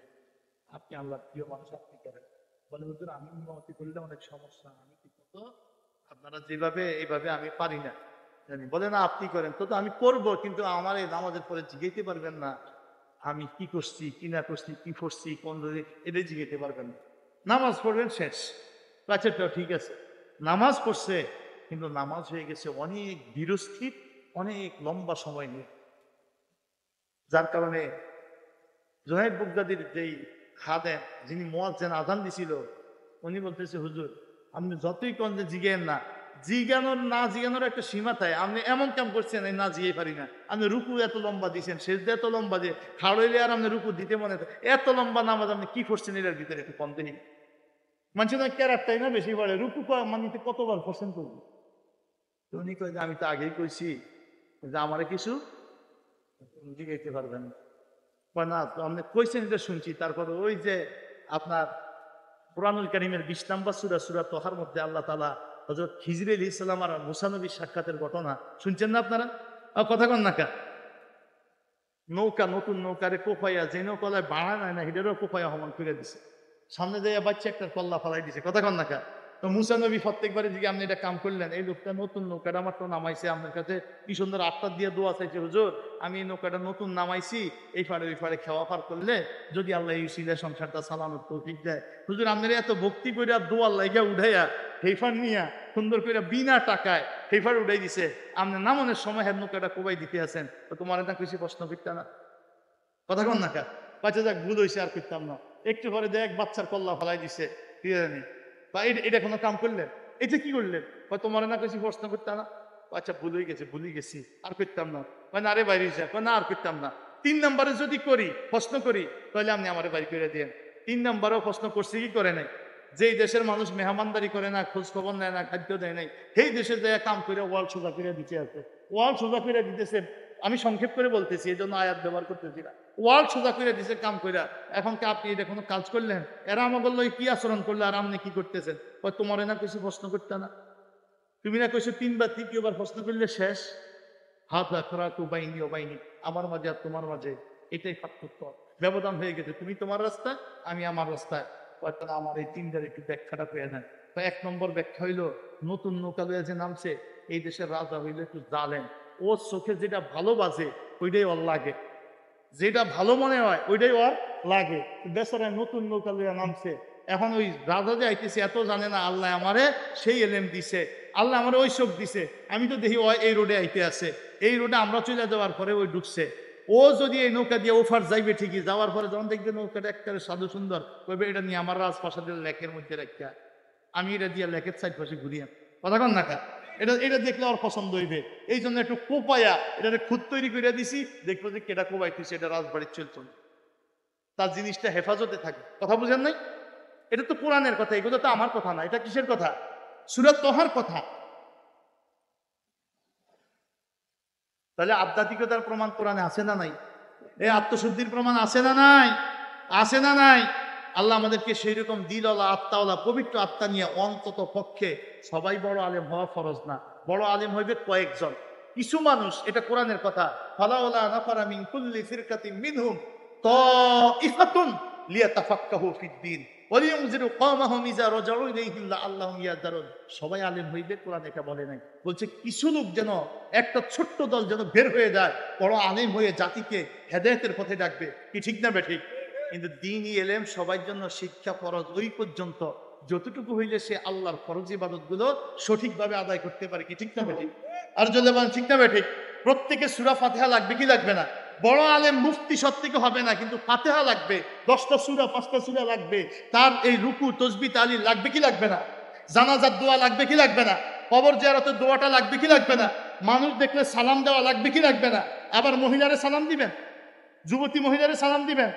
আপনি আল্লাহর প্রিয় মানুষ, আপনি করেন। বলে হুজুর আমি ইমামতি করলে অনেক সমস্যা, আমি কি করবো, আপনারা যেভাবে এইভাবে আমি পারি না জানি। বলে না আপনি করেন। তো আমি করব, কিন্তু আমার এই নামাজের পরে জিগাইতে পারবেন না আমি কি করছি কি না করছি, কি পড়ছি কোন রোজে, এটাই জিগাইতে পারবেন না। নামাজ পড়বেন, শেষ। প্রাচীরটাও ঠিক আছে, নামাজ পড়ছে, কিন্তু নামাজ হয়ে গেছে অনেক ধীরস্থির, অনেক লম্বা সময় নিয়ে। যার কারণে জুনাইদ বাগদাদির যেই খাদেম যিনি মুয়াজ্জিন আযান দিছিল, উনি বলতেছে, হুজুর আপনি যতই কোন যে জিগেন না, জিগানোর না জিগানোর একটা সীমা থাকে। আপনি এমন কাম করছেন না জিগে পারি না। আপনি রুকু এত লম্বা দিচ্ছেন, সেজদা এত লম্বা দিয়ে খাড়ইলে আর আপনি রুকু দিতে মনে এত লম্বা নামাজ আপনি কি করছেন এটার ভিতরে একটু কম দিনই। মানুষের ক্যারাক্টাই না বেশি পড়ে, রুকু মানিতে কতবার পছন্দ করবো। উনি কই যে আমি তো আগেই কইছি যে আমারে কিছু জিগাইতে পারবেন না। আপনি কইছেন এটা শুনছি। তারপরে ওই যে আপনার কুরআনুল কারীমের 20 নম্বর সূরা সূরা তহার মধ্যে আল্লাহ তাআলা হযরত খিজির আলাইহিস সালাম আর মূসা নবীর সাক্ষাতের ঘটনা শুনছেন না আপনারা? কথা কন না কা? নৌকা, নতুন নৌকারে কোপাইয়া যে নৌকায় বাড়া নাই না হিডেরও কোপাইয়া হমান করে দিছে, সামনে যাইয়া বাচ্চা একটা কল্লা ফালাই দিছে। কথা কন না কা? তো মূসা নবী প্রত্যেকবারে দিকে আপনি এটা কাম করলেন, এই লোকটা নতুন নৌকাটা আমার তো নামাইছে, আপনার কাছে কি সুন্দর আত্মা দিয়ে দোয়া চাইছে, হুজুর আমি এই নৌকাটা নতুন নামাইছি, এই ফাড়ে ওই ফাড়ে খাওয়া পার করলে যদি আল্লাহ এই সিলে সংসারটা চালানোর তৌফিক দেয়। হুজুর আপনার এত ভক্তি করে দোয়ার লাইগা উঠাইয়া হেফার নিয়া সুন্দর করে বিনা টাকায় হেফার উঠাই দিছে, আপনি নামনের সময় হ্যাঁ নৌকাটা কোবাই দিতে আছেন, তো তোমার এটা কৃষি প্রশ্ন করতে না? কথা কন না কা? বাচ্চা যাক ভুল হয়েছে আর করতাম না। একটু পরে দেখ বাচ্চার কল্লা ফলাই দিছে, কি জানি বা এটা কোনো কাম করলেন, এটা কি করলেন? তোমার না কিছু প্রশ্ন করতাম না? আচ্ছা ভুলে গেছে, ভুলে গেছি আর করতাম না। মানে আরে বাইরে যা, না আর করতাম না। 3 নম্বরে যদি করি প্রশ্ন করি তাহলে আপনি আমার বাড়ি করে দিয়েন। 3 নম্বরেও প্রশ্ন করছে কি করে নাই? যেই দেশের মানুষ মেহমানদারি করে না, খোঁজ খবর নেয় না, খাদ্য দেয় নাই, সেই দেশে যে কাম করে ওয়াল সোজা করে দিতে আছে। ওয়াল সোজা করে দিতেছে, আমি সংক্ষেপ করে বলতেছি এই জন্য আয়াত ব্যবহার করতেছি না। ওয়াল সোজা করে দিছে কাম কইরা, এখন কি আপনি এটা কোনো কাজ করলেন? এরা আমার বললো কি আচরণ করলে আর আপনি কি করতেছেন? তোমার না কিছু প্রশ্ন করতে না? তুমি না কইছো 3 বার 3বার প্রশ্ন করলে শেষ। হাত রাখা তু বাইনি ও বাইনি, আমার মাঝে আর তোমার মাঝে এটাই পার্থক্য, ব্যবধান হয়ে গেছে। তুমি তোমার রাস্তায়, আমি আমার রাস্তায়। আমার এই 3টার একটু ব্যাখ্যাটা পেয়ে নেন। 1 নম্বর ব্যাখ্যা হইলো, নতুন নৌকা লইয়া যে নামছে এই দেশের রাজা হইলো একটু জালেন। ওর চোখে যেটা ভালো বাজে ওইটাই ওর লাগে, যেটা ভালো মনে হয় ওইটাই ওর লাগে। বেচারায় নতুন নৌকা লইয়া নামছে, এখন ওই রাজা যে আইতেছে এত জানে না আল্লাহ আমারে সেই এলেম দিছে, আল্লাহ আমার ওই চোখ দিছে। আমি তো দেখি ওই এই রোডে আইতে আছে, এই রোডে আমরা চলে যাওয়ার পরে ওই ঢুকছে। ও যদি এই নৌকা দিয়ে ওফার যাইবে ঠিকই, যাওয়ার পরে যখন দেখবে নৌকাটা একটা সাধু সুন্দর, কইবে এটা নিয়ে আমার রাজপ্রাসাদের লেকের মধ্যে রাখা, আমি এটা দিয়ে লেকের সাইড পাশে ঘুরিয়া। কথা কন না কা? এটা এটা দেখলে ওর পছন্দ হইবে, এই জন্য একটু কোপায়া এটা খুদ তৈরি করে দিছি, দেখবো যে কেটা কোপাইতেছে এটা রাজবাড়ির চলতো, তার জিনিসটা হেফাজতে থাকে। কথা বুঝেন নাই? এটা তো কোরআনের কথা, এগুলো তো আমার কথা না। এটা কিসের কথা? সূরা তহার কথা। তাহলে আধ্যাত্মিকতার প্রমাণ কোরআনে আছে না নাই? এই আত্মশুদ্ধির প্রমাণ আছে না নাই? আছে না নাই? আল্লাহ আমাদেরকে সেই রকম দিলওয়ালা আত্মাওয়ালা পবিত্র আত্মা নিয়ে অন্তত পক্ষে, সবাই বড় আলেম হওয়া ফরজ না, বড় আলেম হইবে কয়েকজন, কিছু মানুষ। এটা কোরআনের কথা। ফালাউলা নাফারা মিন কুল্লি ফিরকাতিন মিনহুম তাইফাতুন লিয়াতাফাক্কাহু ফিদ্দীন ওয়া লিয়ুনজিরু কওমাহুম ইযা রাজাউ ইলাইহিম লাআল্লাহুম ইয়াহযারুন। সবাই আলেম হইবে কোরআন এটা বলে নাই, বলছে কিছু লোক যেন, একটা ছোট্ট দল যেন বের হয়ে যায়, বড় আলেম হয়ে জাতিকে হেদায়েতের পথে ডাকবে। কি ঠিক না বেঠিক? কিন্তু দ্বীনি ইলম সবার জন্য শিক্ষা ফরজ ওই পর্যন্ত যতটুকু হইলে সে আল্লাহর ফরজ ইবাদত গুলো সঠিকভাবে আদায় করতে পারে। কি ঠিক না বেঠিক? আর যদি বলেন ঠিক না বেঠিক? প্রত্যেকে সূরা ফাতিহা লাগবে কি লাগবে না? বড় আলেম মুফতি সত্যিকে হবে না, কিন্তু ফাতিহা লাগবে, 10টা সূরা 5টা সূরা লাগবে। তার এই রুকু তসবিহ তাহলিল লাগবে কি লাগবে না? জানাজার দোয়া লাগবে কি লাগবে না? কবর জিয়ারতের দোয়াটা লাগবে কি লাগবে না? মানুষ দেখলে সালাম দেওয়া লাগবে কি লাগবে না? আবার মহিলারে সালাম দিবেন, যুবতী মহিলারে সালাম দিবেন,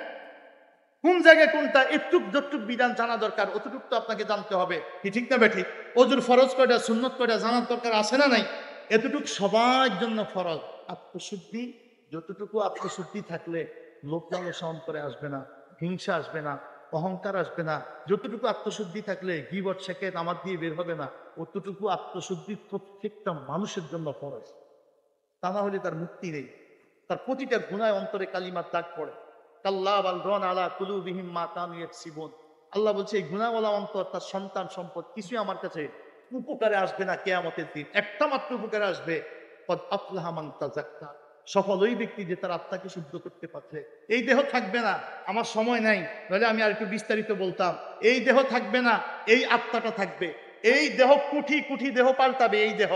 কোন জায়গায় কোনটা একটুক যতটুক বিধান জানা দরকার অতটুক তো আপনাকে জানতে হবে। কি ঠিক না বেঠিক? অজুর ফরজ কয়টা, সুন্নত কয়টা জানার দরকার আছে না নাই? এতটুক সবার জন্য ফরজ। আত্মশুদ্ধি, যতটুকু আত্মশুদ্ধি থাকলে লোভ লালসা অন্তরে আসবে না, হিংসা আসবে না, অহংকার আসবে না। যতটুকু আত্মশুদ্ধি থাকলে গীবত শেখে নামাজ দিয়ে বের হবে না। অতটুকু আত্মশুদ্ধি প্রত্যেকটা মানুষের জন্য ফরজ। তা না হলে তার মুক্তি নেই। তার প্রতিটা গুনায় অন্তরে কালিমার দাগ পড়ে। কাল্লা বাল রান আলা কুলুবিহিম মা কানু ইয়াকসিবুন। আল্লাহ বলছে এই গুনাহওয়ালা অন্তর, তার সন্তান সম্পদ কিছুই আমার কাছে উপকারে আসবে না কিয়ামতের দিন। একটা মাত্র উপকারে আসবে, কদ আফলাহা মান তাযাক্কা, সফল ওই ব্যক্তি যে তার আত্মাকে শুদ্ধ করতে পারছে। এই দেহ থাকবে না, আমার সময় নাই, নাহলে আমি আর একটু বিস্তারিত বলতাম। এই দেহ থাকবে না, এই আত্মাটা থাকবে। এই দেহ কোটি কোটি দেহ পাল্টাবে। এই দেহ,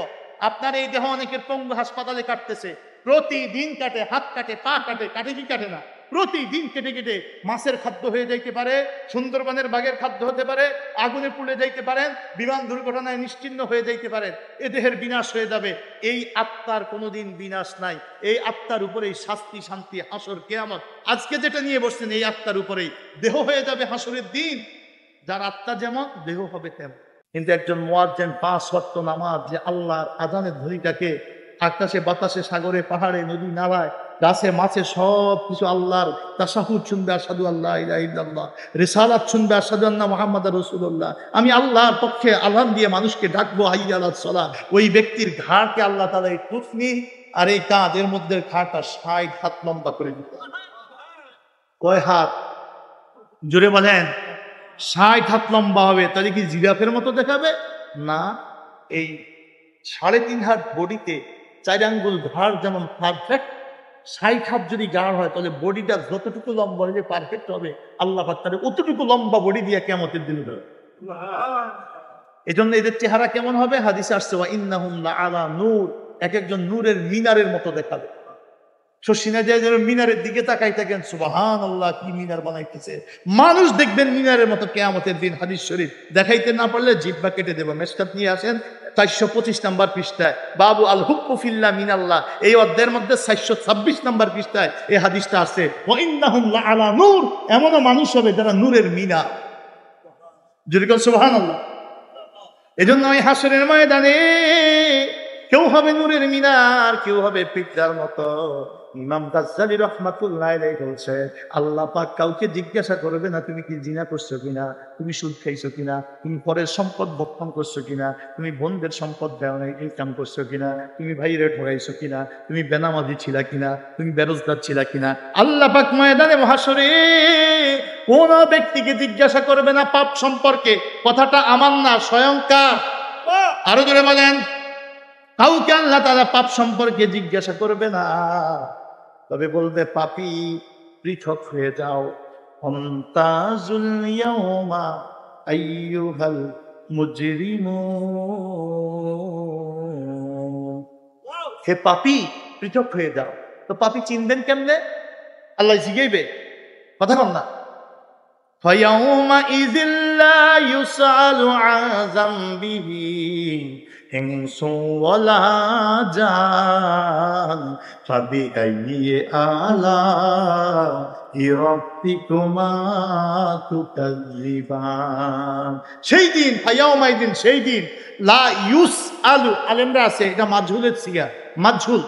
আপনার এই দেহ অনেকের পঙ্গু হাসপাতালে কাটতেছে, প্রতিদিন কাটে, হাত কাটে, পা কাটে, কাটে কি কাটে না? প্রতিদিন কেটে কেটে মাছের খাদ্য হয়ে যাইতে পারে, সুন্দরবনের বাঘের খাদ্য হতে পারে, আগুনে পুড়ে যাইতে পারেন, বিমান দুর্ঘটনায় নিশ্চিহ্ন হয়ে যাইতে পারেন, এ দেহের বিনাশ হয়ে যাবে। এই আত্মার কোনোদিন বিনাশ নাই। এই আত্মার উপরেই শাস্তি, শান্তি, হাসর, কিয়ামত। আজকে যেটা নিয়ে বসছেন এই আত্মার উপরেই। দেহ হয়ে যাবে হাসরের দিন, যার আত্মা যেমন দেহ হবে তেমন। কিন্তু একজন মুয়াজ্জিন 5 ওয়াক্ত নামাজ, যে আল্লাহর আযানের ধ্বনিটাকে আকাশে বাতাসে সাগরে পাহাড়ে নদী নালায় গাছে মাছে সব কিছু আল্লাহর তাশাহুদ শুনবে, আশহাদু আল্লা ইলাহা ইল্লাল্লাহ, রিসালাত শুনবে, আশহাদু আন্না মুহাম্মাদুর রাসূলুল্লাহ, আমি আল্লাহর পক্ষে আযান দিয়ে মানুষকে ডাকবো, হাইয়া আলাস সালাহ। ওই ব্যক্তির ঘাড়কে আল্লাহ তাআলা এই টুকনি আর এই কাঁধের মধ্যে ঘাড়টা 60 হাত লম্বা করে দিতে। কয় হাত? জোরে বলেন। 60 হাত লম্বা হবে। তাহলে কি জিরাফের মতো দেখাবে? না, এই 3.5 হাত বডিতে 4 আঙ্গুল ঘাড় যেমন পারফেক্ট, 60 হাত যদি ঘাড় হয় তাহলে বডিটা যতটুকু লম্বা হবে পারফেক্ট হবে। আল্লাহ পাক তাহলে অতটুকু লম্বা বডি দিয়ে কিয়ামতের দিন দেবে। এই জন্য এদের চেহারা কেমন হবে? হাদিসে আসছে, ওয়া ইন্নাহুম লাআলা নূর, এক একজন নূরের মিনারের মতো দেখাবে। শশিনা যায় যেন মিনারের দিকে তাকাই থাকেন, সুবহানাল্লাহ, কি মিনার বানাইতেছে। মানুষ দেখবেন মিনারের মতো কিয়ামতের দিন। হাদিস শরীফ দেখাইতে না পারলে জিহ্বা কেটে দেব। মেশকাত নিয়ে আসেন 425 নম্বর পৃষ্ঠায়, বাবু আল হুব্বু ফিল্লাহ মিনাল্লাহ, এই অধ্যায়ের মধ্যে 426 নম্বর পৃষ্ঠায় এই হাদিসটা আছে। ওয়া ইন্নাহুম লাআলা নূর, এমনও মানুষ হবে যারা নূরের মিনার। যদি কোন সুবহানাল্লাহ। এজন্য ওই হাসরের ময়দানে কেউ হবে নূরের মিনার, কেউ হবে পিঁপড়ার মতো। ইমাম গাজ্জালী রাহমাতুল্লাহ আলাইহি বলছে, আল্লাহ পাক কাউকে জিজ্ঞাসা করবে না তুমি কি জিনা করছো কিনা, তুমি সুদ খাইছো কিনা, তুমি পরের সম্পদ ভক্ষণ করছো কিনা, তুমি বোনদের সম্পদ ইনকাম করছো কিনা, তুমি ভাইরে ঠকাইছো কিনা, তুমি বেনামাজি ছিলা কিনা, তুমি বেরোজগার ছিলা কিনা। আল্লাহ পাক ময়দানে মহাশরে কোন ব্যক্তিকে জিজ্ঞাসা করবে না পাপ সম্পর্কে। কথাটা আমার না, স্বয়ংকার। আরো জোরে বলেন। কাউকে আল্লাহ তাআলা পাপ সম্পর্কে জিজ্ঞাসা করবে না, তবে বলবে পাপী পৃথক হয়ে যাও। আমতাজুল ইয়াউমা আইয়ুহাল মুজরিমুন, হে পাপী পৃথক হয়ে যাও। তো পাপী চিনবেন কেমনে? আল্লাহ জিগাইবে, কথা বল না। ফায়াউমা ইযিল্লা ইউসালু আন যামবিহি ইনসু ওয়ালা জান ফাবিআইয়ি আলা'i রাব্বিকুমা তুকাজ্জিবান। সেই দিন, ফায়াউমা ইযিন, সেই দিন, লা ইউসআলু, আলেমরা আছে এটা মাজহুলের সিগা, মাজহুল।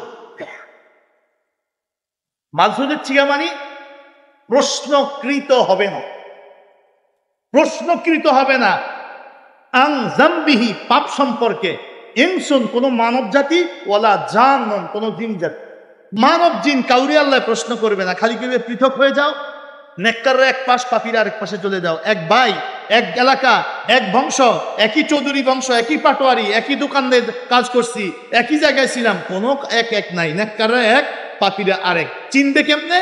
মাজহুলের সিগা মানে প্রশ্নকৃত হবে না, প্রশ্নকৃত হবে না। আন যামবিহি, পাপ সম্পর্কে, ইনসুন, কোন মানব জাতি, ওয়ালা জান্নুন, কোন জিন জাতি। মানব জিন কাউরি আল্লাহ প্রশ্ন করবে না, খালি কেউ পৃথক হয়ে যাও। নেককাররা এক পাশ, পাপীরা আরেক পাশে চলে যাও। এক ভাই, এক এলাকা, এক বংশ, একই চৌধুরী বংশ, একই পাটোয়ারি, একই দোকানে কাজ করছি, একই জায়গায় ছিলাম, কোনো এক এক নাই। নেককাররা এক, পাপীরা আরেক। চিনবে কেমনে?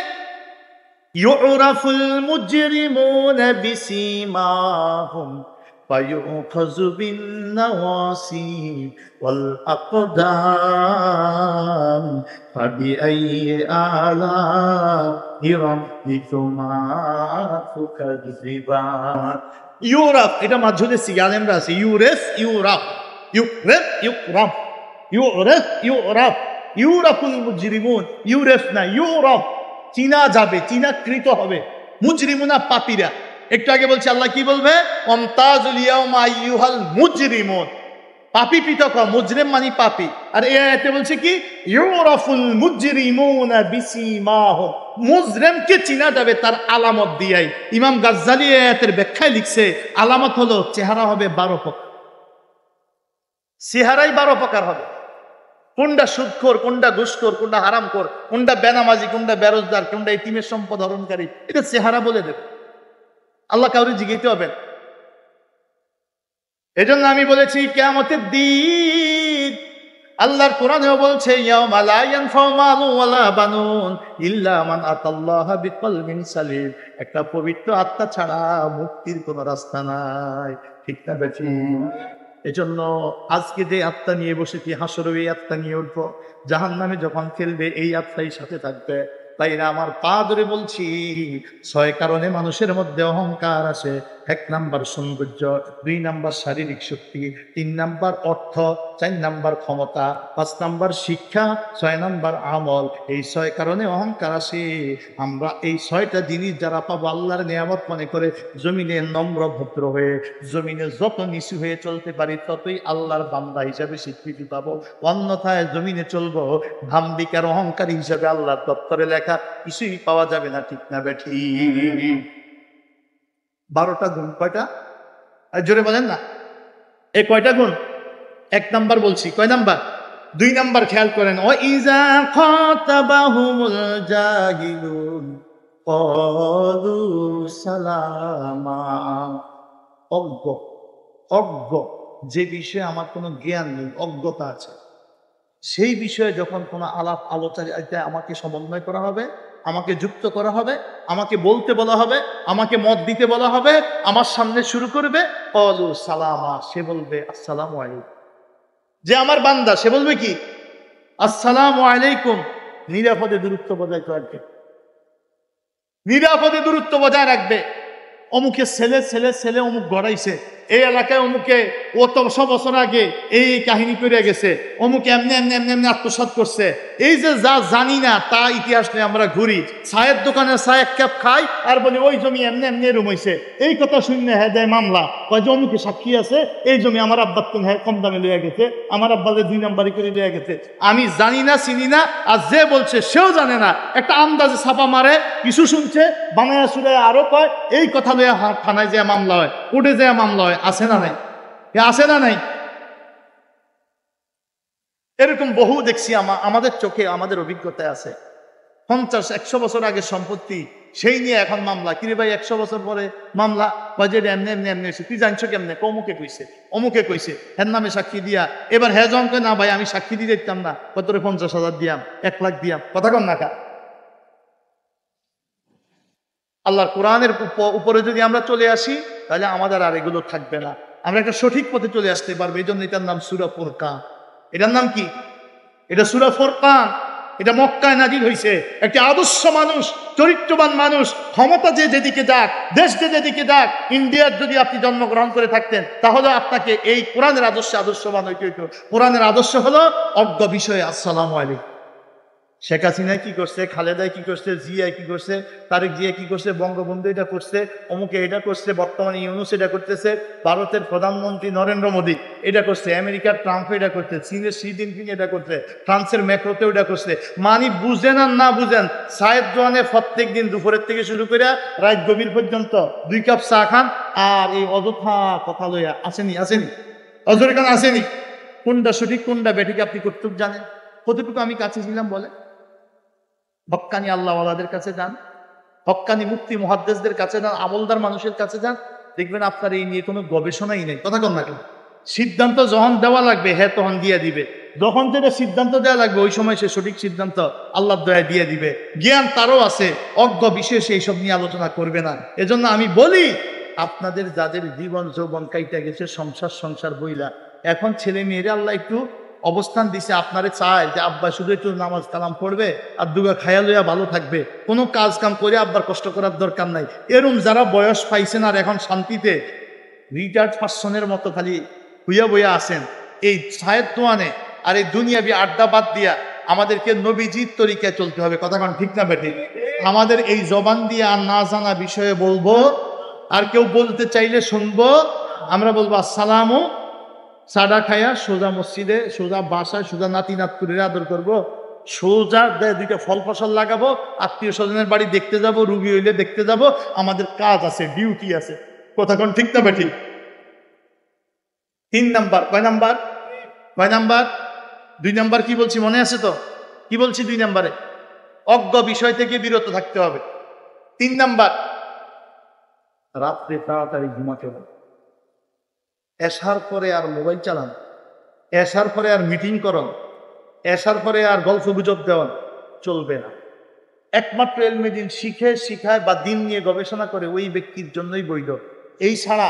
ইউরাফুল মুজরিমুনা বিসিমাহুম ফায়ুখাযু বিন নাওয়াসি ওয়াল আকদাম ফাবিআইয়ি আলা'i রাব্বিকুমা তুকাজ্জিবান। ইউরাফ, এটা মাজহুলের সিগা, আলেমরা আছে। ইউরেস, ইউরাফ, ইউরেফ, ইউরাফ, ইউরেফ, ইউরাফ, ইউরাফুল মুজরিমুন, ইউরেফ না, ইউরাফ, চিনা যাবে, চিনাকৃত হবে। মুজরিমুনা, পাপীরা। একটু আগে বলছি আল্লাহ কি বলবে? আমতাজুল ইয়াউমা আইয়ুহাল মুজরিমুন, পাপী পৃথক হও, মুজরিম মানে পাপী। আর এই আয়াতে বলছে কি? ইউরাফুল মুজরিমুনা বিসিমাহুম, মুজরিমকে চিনা যাবে তার আলামত দিয়াই। ইমাম গাজ্জালী এই আয়াতের ব্যাখ্যায় লিখছে, আলামত হলো চেহারা হবে 12 প্রকার। চেহারাই 12 প্রকার হবে। কোনটা সুদখোর, কোনটা ঘুষখোর, কোনটা হারামখোর, কোনটা বেনামাজি, কোনটা বেরোজগার, কোনটা ইতিমের সম্পদ হরণকারী, এটা চেহারা বলে দেবে। আল্লাহ কাউরে জিজ্ঞাসা হবে। এজন্য আমি বলেছি কিয়ামতের দিন আল্লাহর কোরআনেও বলছে, ইয়াউমা লা ইয়ানফাউ মালুন ওয়ালা বানুন ইল্লা মান আতাল্লাহা বিকলবিন সালিম, একটা পবিত্র আত্মা ছাড়া মুক্তির কোনো রাস্তা নাই। ঠিক না বেঠি? এজন্য আজকে যে আত্মা নিয়ে বসেছি, হাসরে এই আত্মা নিয়ে উঠবো। জাহান্নামে যখন ফেলবে এই আত্মাই সাথে থাকবে। তাই না আমার পা ধরে বলছি 6 কারণে মানুষের মধ্যে অহংকার আসে। 1 নাম্বার সৌন্দর্য, 2 নাম্বার শারীরিক শক্তি, 3 নাম্বার অর্থ, 4 নাম্বার ক্ষমতা, 5 নাম্বার শিক্ষা, 6 নাম্বার আমল। এই 6 কারণে অহংকার আসে। আমরা এই 6টা জিনিস যারা পাবো আল্লাহর নিয়ামত মনে করে জমিনে নম্র ভদ্র হয়ে, জমিনে যত নিচু হয়ে চলতে পারি ততই আল্লাহর বান্দা হিসাবে স্বীকৃতি পাবো। অন্যথায় জমিনে চলবো দাম্ভিক আর অহংকারী হিসাবে আল্লাহর দপ্তরে লেখা কিছুই পাওয়া যাবে না। ঠিক না বেঠি? 12টা গুণ কয়টা? আর জোরে বলেন না, এ কয়টা গুণ? 1 নাম্বার বলছি, কয় নাম্বার? 2 নাম্বার খেয়াল করেন, ও ইজা খাতাবাহুমুল জাহিলুন ক্বালু সালামা। অজ্ঞ, অজ্ঞ যে বিষয়ে আমার কোনো জ্ঞান নেই, অজ্ঞতা আছে, সেই বিষয়ে যখন কোনো আলাপ আলোচনায় আমাকে সমন্বয় করা হবে, আমাকে যুক্ত করা হবে, আমাকে বলতে বলা হবে, আমাকে মত দিতে বলা হবে, আমার সামনে শুরু করবে ক্বালু সালামা, সে বলবে আসসালামু আলাইকুম। যে আমার বান্দা সে বলবে কি? আসসালামু আলাইকুম। নিরাপদে দূরত্ব বজায় রাখবে, নিরাপদে দূরত্ব বজায় রাখবে। অমুকে ছেলে ছেলে ছেলে অমুক গড়াইছে, এই এলাকায় অমুকে ও তো 100 বছর আগে এই কাহিনী করে গেছে, অমুকে এমনি এমনি এমনি এমনি আত্মসাৎ করছে। এই যে যা জানি না তা ইতিহাস নিয়ে আমরা ঘুরি, চায়ের দোকানে চা 1 কাপ খাই আর বলি ওই জমি এমনি এমনি এরম হয়েছে। এই কথা শুনলে হ্যাঁ দেয় মামলা, কয় যে অমুকে সাক্ষী আছে, এই জমি আমার আব্বার তুমি হ্যাঁ কম দামে লইয়া গেছে, আমার আব্বাদের 2 নাম্বারি করে লইয়া গেছে। আমি জানি না, চিনি না, আর যে বলছে সেও জানে না, একটা আন্দাজে ছাপা মারে, কিছু শুনছে বানায়া সুরে আরো কয়, এই কথা লইয়া থানায় যায় মামলা হয়, কোর্টে যায় মামলা হয়। আছে না নাই? আছে না নাই? এরকম বহু দেখছি, আমাদের চোখে, আমাদের অভিজ্ঞতায় আছে। 50-100 বছর আগের সম্পত্তি, সেই নিয়ে এখন মামলা। কিরে ভাই 100 বছর পরে মামলা? বাজেট এমনি এমনি এমনি হয়েছে। তুই জানছো কেমনে? অমুকে কইছে, অমুকে কইছে, হ্যার নামে সাক্ষী দিয়া। এবার হ্যাঁ জন না ভাই আমি সাক্ষী দিয়ে দিতাম না, কত 50,000 দিয়াম, 1 লাখ দিয়াম, কথা কন না কা? আল্লাহর কোরআনের উপরে যদি আমরা চলে আসি তাহলে আমাদের আর এগুলো থাকবে না, আমরা একটা সঠিক পথে চলে আসতে পারবো। এই জন্য এটার নাম সূরা ফুরকান। এটার নাম কি? এটা সূরা ফুরকান। এটা মক্কায় নাজিল হয়েছে। একটি আদর্শ মানুষ, চরিত্রবান মানুষ, ক্ষমতা যে যেদিকে যাক, দেশ যে যেদিকে যাক, ইন্ডিয়ার যদি আপনি জন্মগ্রহণ করে থাকতেন তাহলে আপনাকে এই কোরআনের আদর্শে আদর্শবান হইতে হইত। কোরআনের আদর্শ হলো অজ্ঞ বিষয়ে আসসালামু আলাইকুম। শেখ হাসিনা কি করছে, খালেদায় কি করছে, জিয়া কি করছে, তারেক জিয়া কি করছে, বঙ্গবন্ধু এটা করছে, অমুকে এটা করছে, বর্তমানে ইউনূস এটা করতেছে, ভারতের প্রধানমন্ত্রী নরেন্দ্র মোদী এটা করছে, আমেরিকার ট্রাম্প এটা করছে, চীনের শি জিনপিং এটা করছে, ফ্রান্সের ম্যাক্রোতেও এটা করছে। মানি বুঝেন আর না বুঝেন, চায়ের দোকানে প্রত্যেক দিন দুপুরের থেকে শুরু করে রাত গভীর পর্যন্ত 2 কাপ চা খান, আর এই অযথা কথা লইয়া আসেনি, আসেনি অজরে খান আসেনি। কোনটা সঠিক কোনটা বেঠিক আপনি কর্তৃক জানেন? কতটুকু আমি কাছে ছিলাম বলে? হক্কানি আল্লাহওয়ালাদের কাছে যান, হক্কানি মুফতি মুহাদ্দিসদের কাছে যান, আমলদার মানুষের কাছে যান, দেখবেন আপনার এই নিয়ে কোনো গবেষণাই নেই। কথা কন না কেন? সিদ্ধান্ত যখন দেওয়া লাগবে হ্যাঁ তখন দিয়ে দিবে, যখন যেটা সিদ্ধান্ত দেওয়া লাগবে ওই সময় সে সঠিক সিদ্ধান্ত আল্লাহর দয়া দিয়ে দিবে। জ্ঞান তারও আছে, অজ্ঞ বিশেষ এইসব নিয়ে আলোচনা করবে না। এজন্য আমি বলি আপনাদের যাদের জীবন যৌবন কাইটা গেছে সংসার বইলা, এখন ছেলে মেয়েরা আল্লাহ একটু অবস্থান দিছে, আপনারে চায় যে আব্বা শুধু একটু নামাজ কালাম পড়বে আর দুগা খায়া লইয়া ভালো থাকবে, কোনো কাজ কাম করে আব্বার কষ্ট করার দরকার নাই। এরম যারা বয়স পাইছেন আর এখন শান্তিতে রিটায়ার্ড পার্সনের মতো খালি হুইয়া বইয়া আছেন এই ছায়ের দোয়ানে আর এই দুনিয়াবি আড্ডা বাদ দিয়া আমাদেরকে নবীজির তরিকায় চলতে হবে। কথা কারণ ঠিক না বেঠিক? আমাদের এই জবান দিয়ে আর না জানা বিষয়ে বলবো, আর কেউ বলতে চাইলে শুনবো। আমরা বলবো আসসালামু, সাদা খায়া সোজা মসজিদে, সোজা বাসায়, সোজা নাতি নাতকুরের আদর করবো, সোজা 2টা ফল ফসল লাগাবো, আত্মীয় স্বজনের বাড়ি দেখতে যাব, রুগী হইলে দেখতে যাব, আমাদের কাজ আছে, ডিউটি আছে। কথা কোন ঠিক না বেঠিক? 3 নাম্বার, কয় নাম্বার? 2 নাম্বার কি বলছি মনে আছে তো? কি বলছি 2 নাম্বারে? অজ্ঞ বিষয় থেকে বিরত থাকতে হবে। 3 নাম্বার, রাত্রে তাড়াতাড়ি ঘুমাতে হবে। এশার পরে আর মোবাইল চালান, এশার পরে আর মিটিং করন, এশার পরে আর গল্প গুজব দেওয়ান চলবে না। একমাত্র এলমে দিন শিখে শিখায় বা দিন নিয়ে গবেষণা করে ওই ব্যক্তির জন্যই বৈধ। এই ছাড়া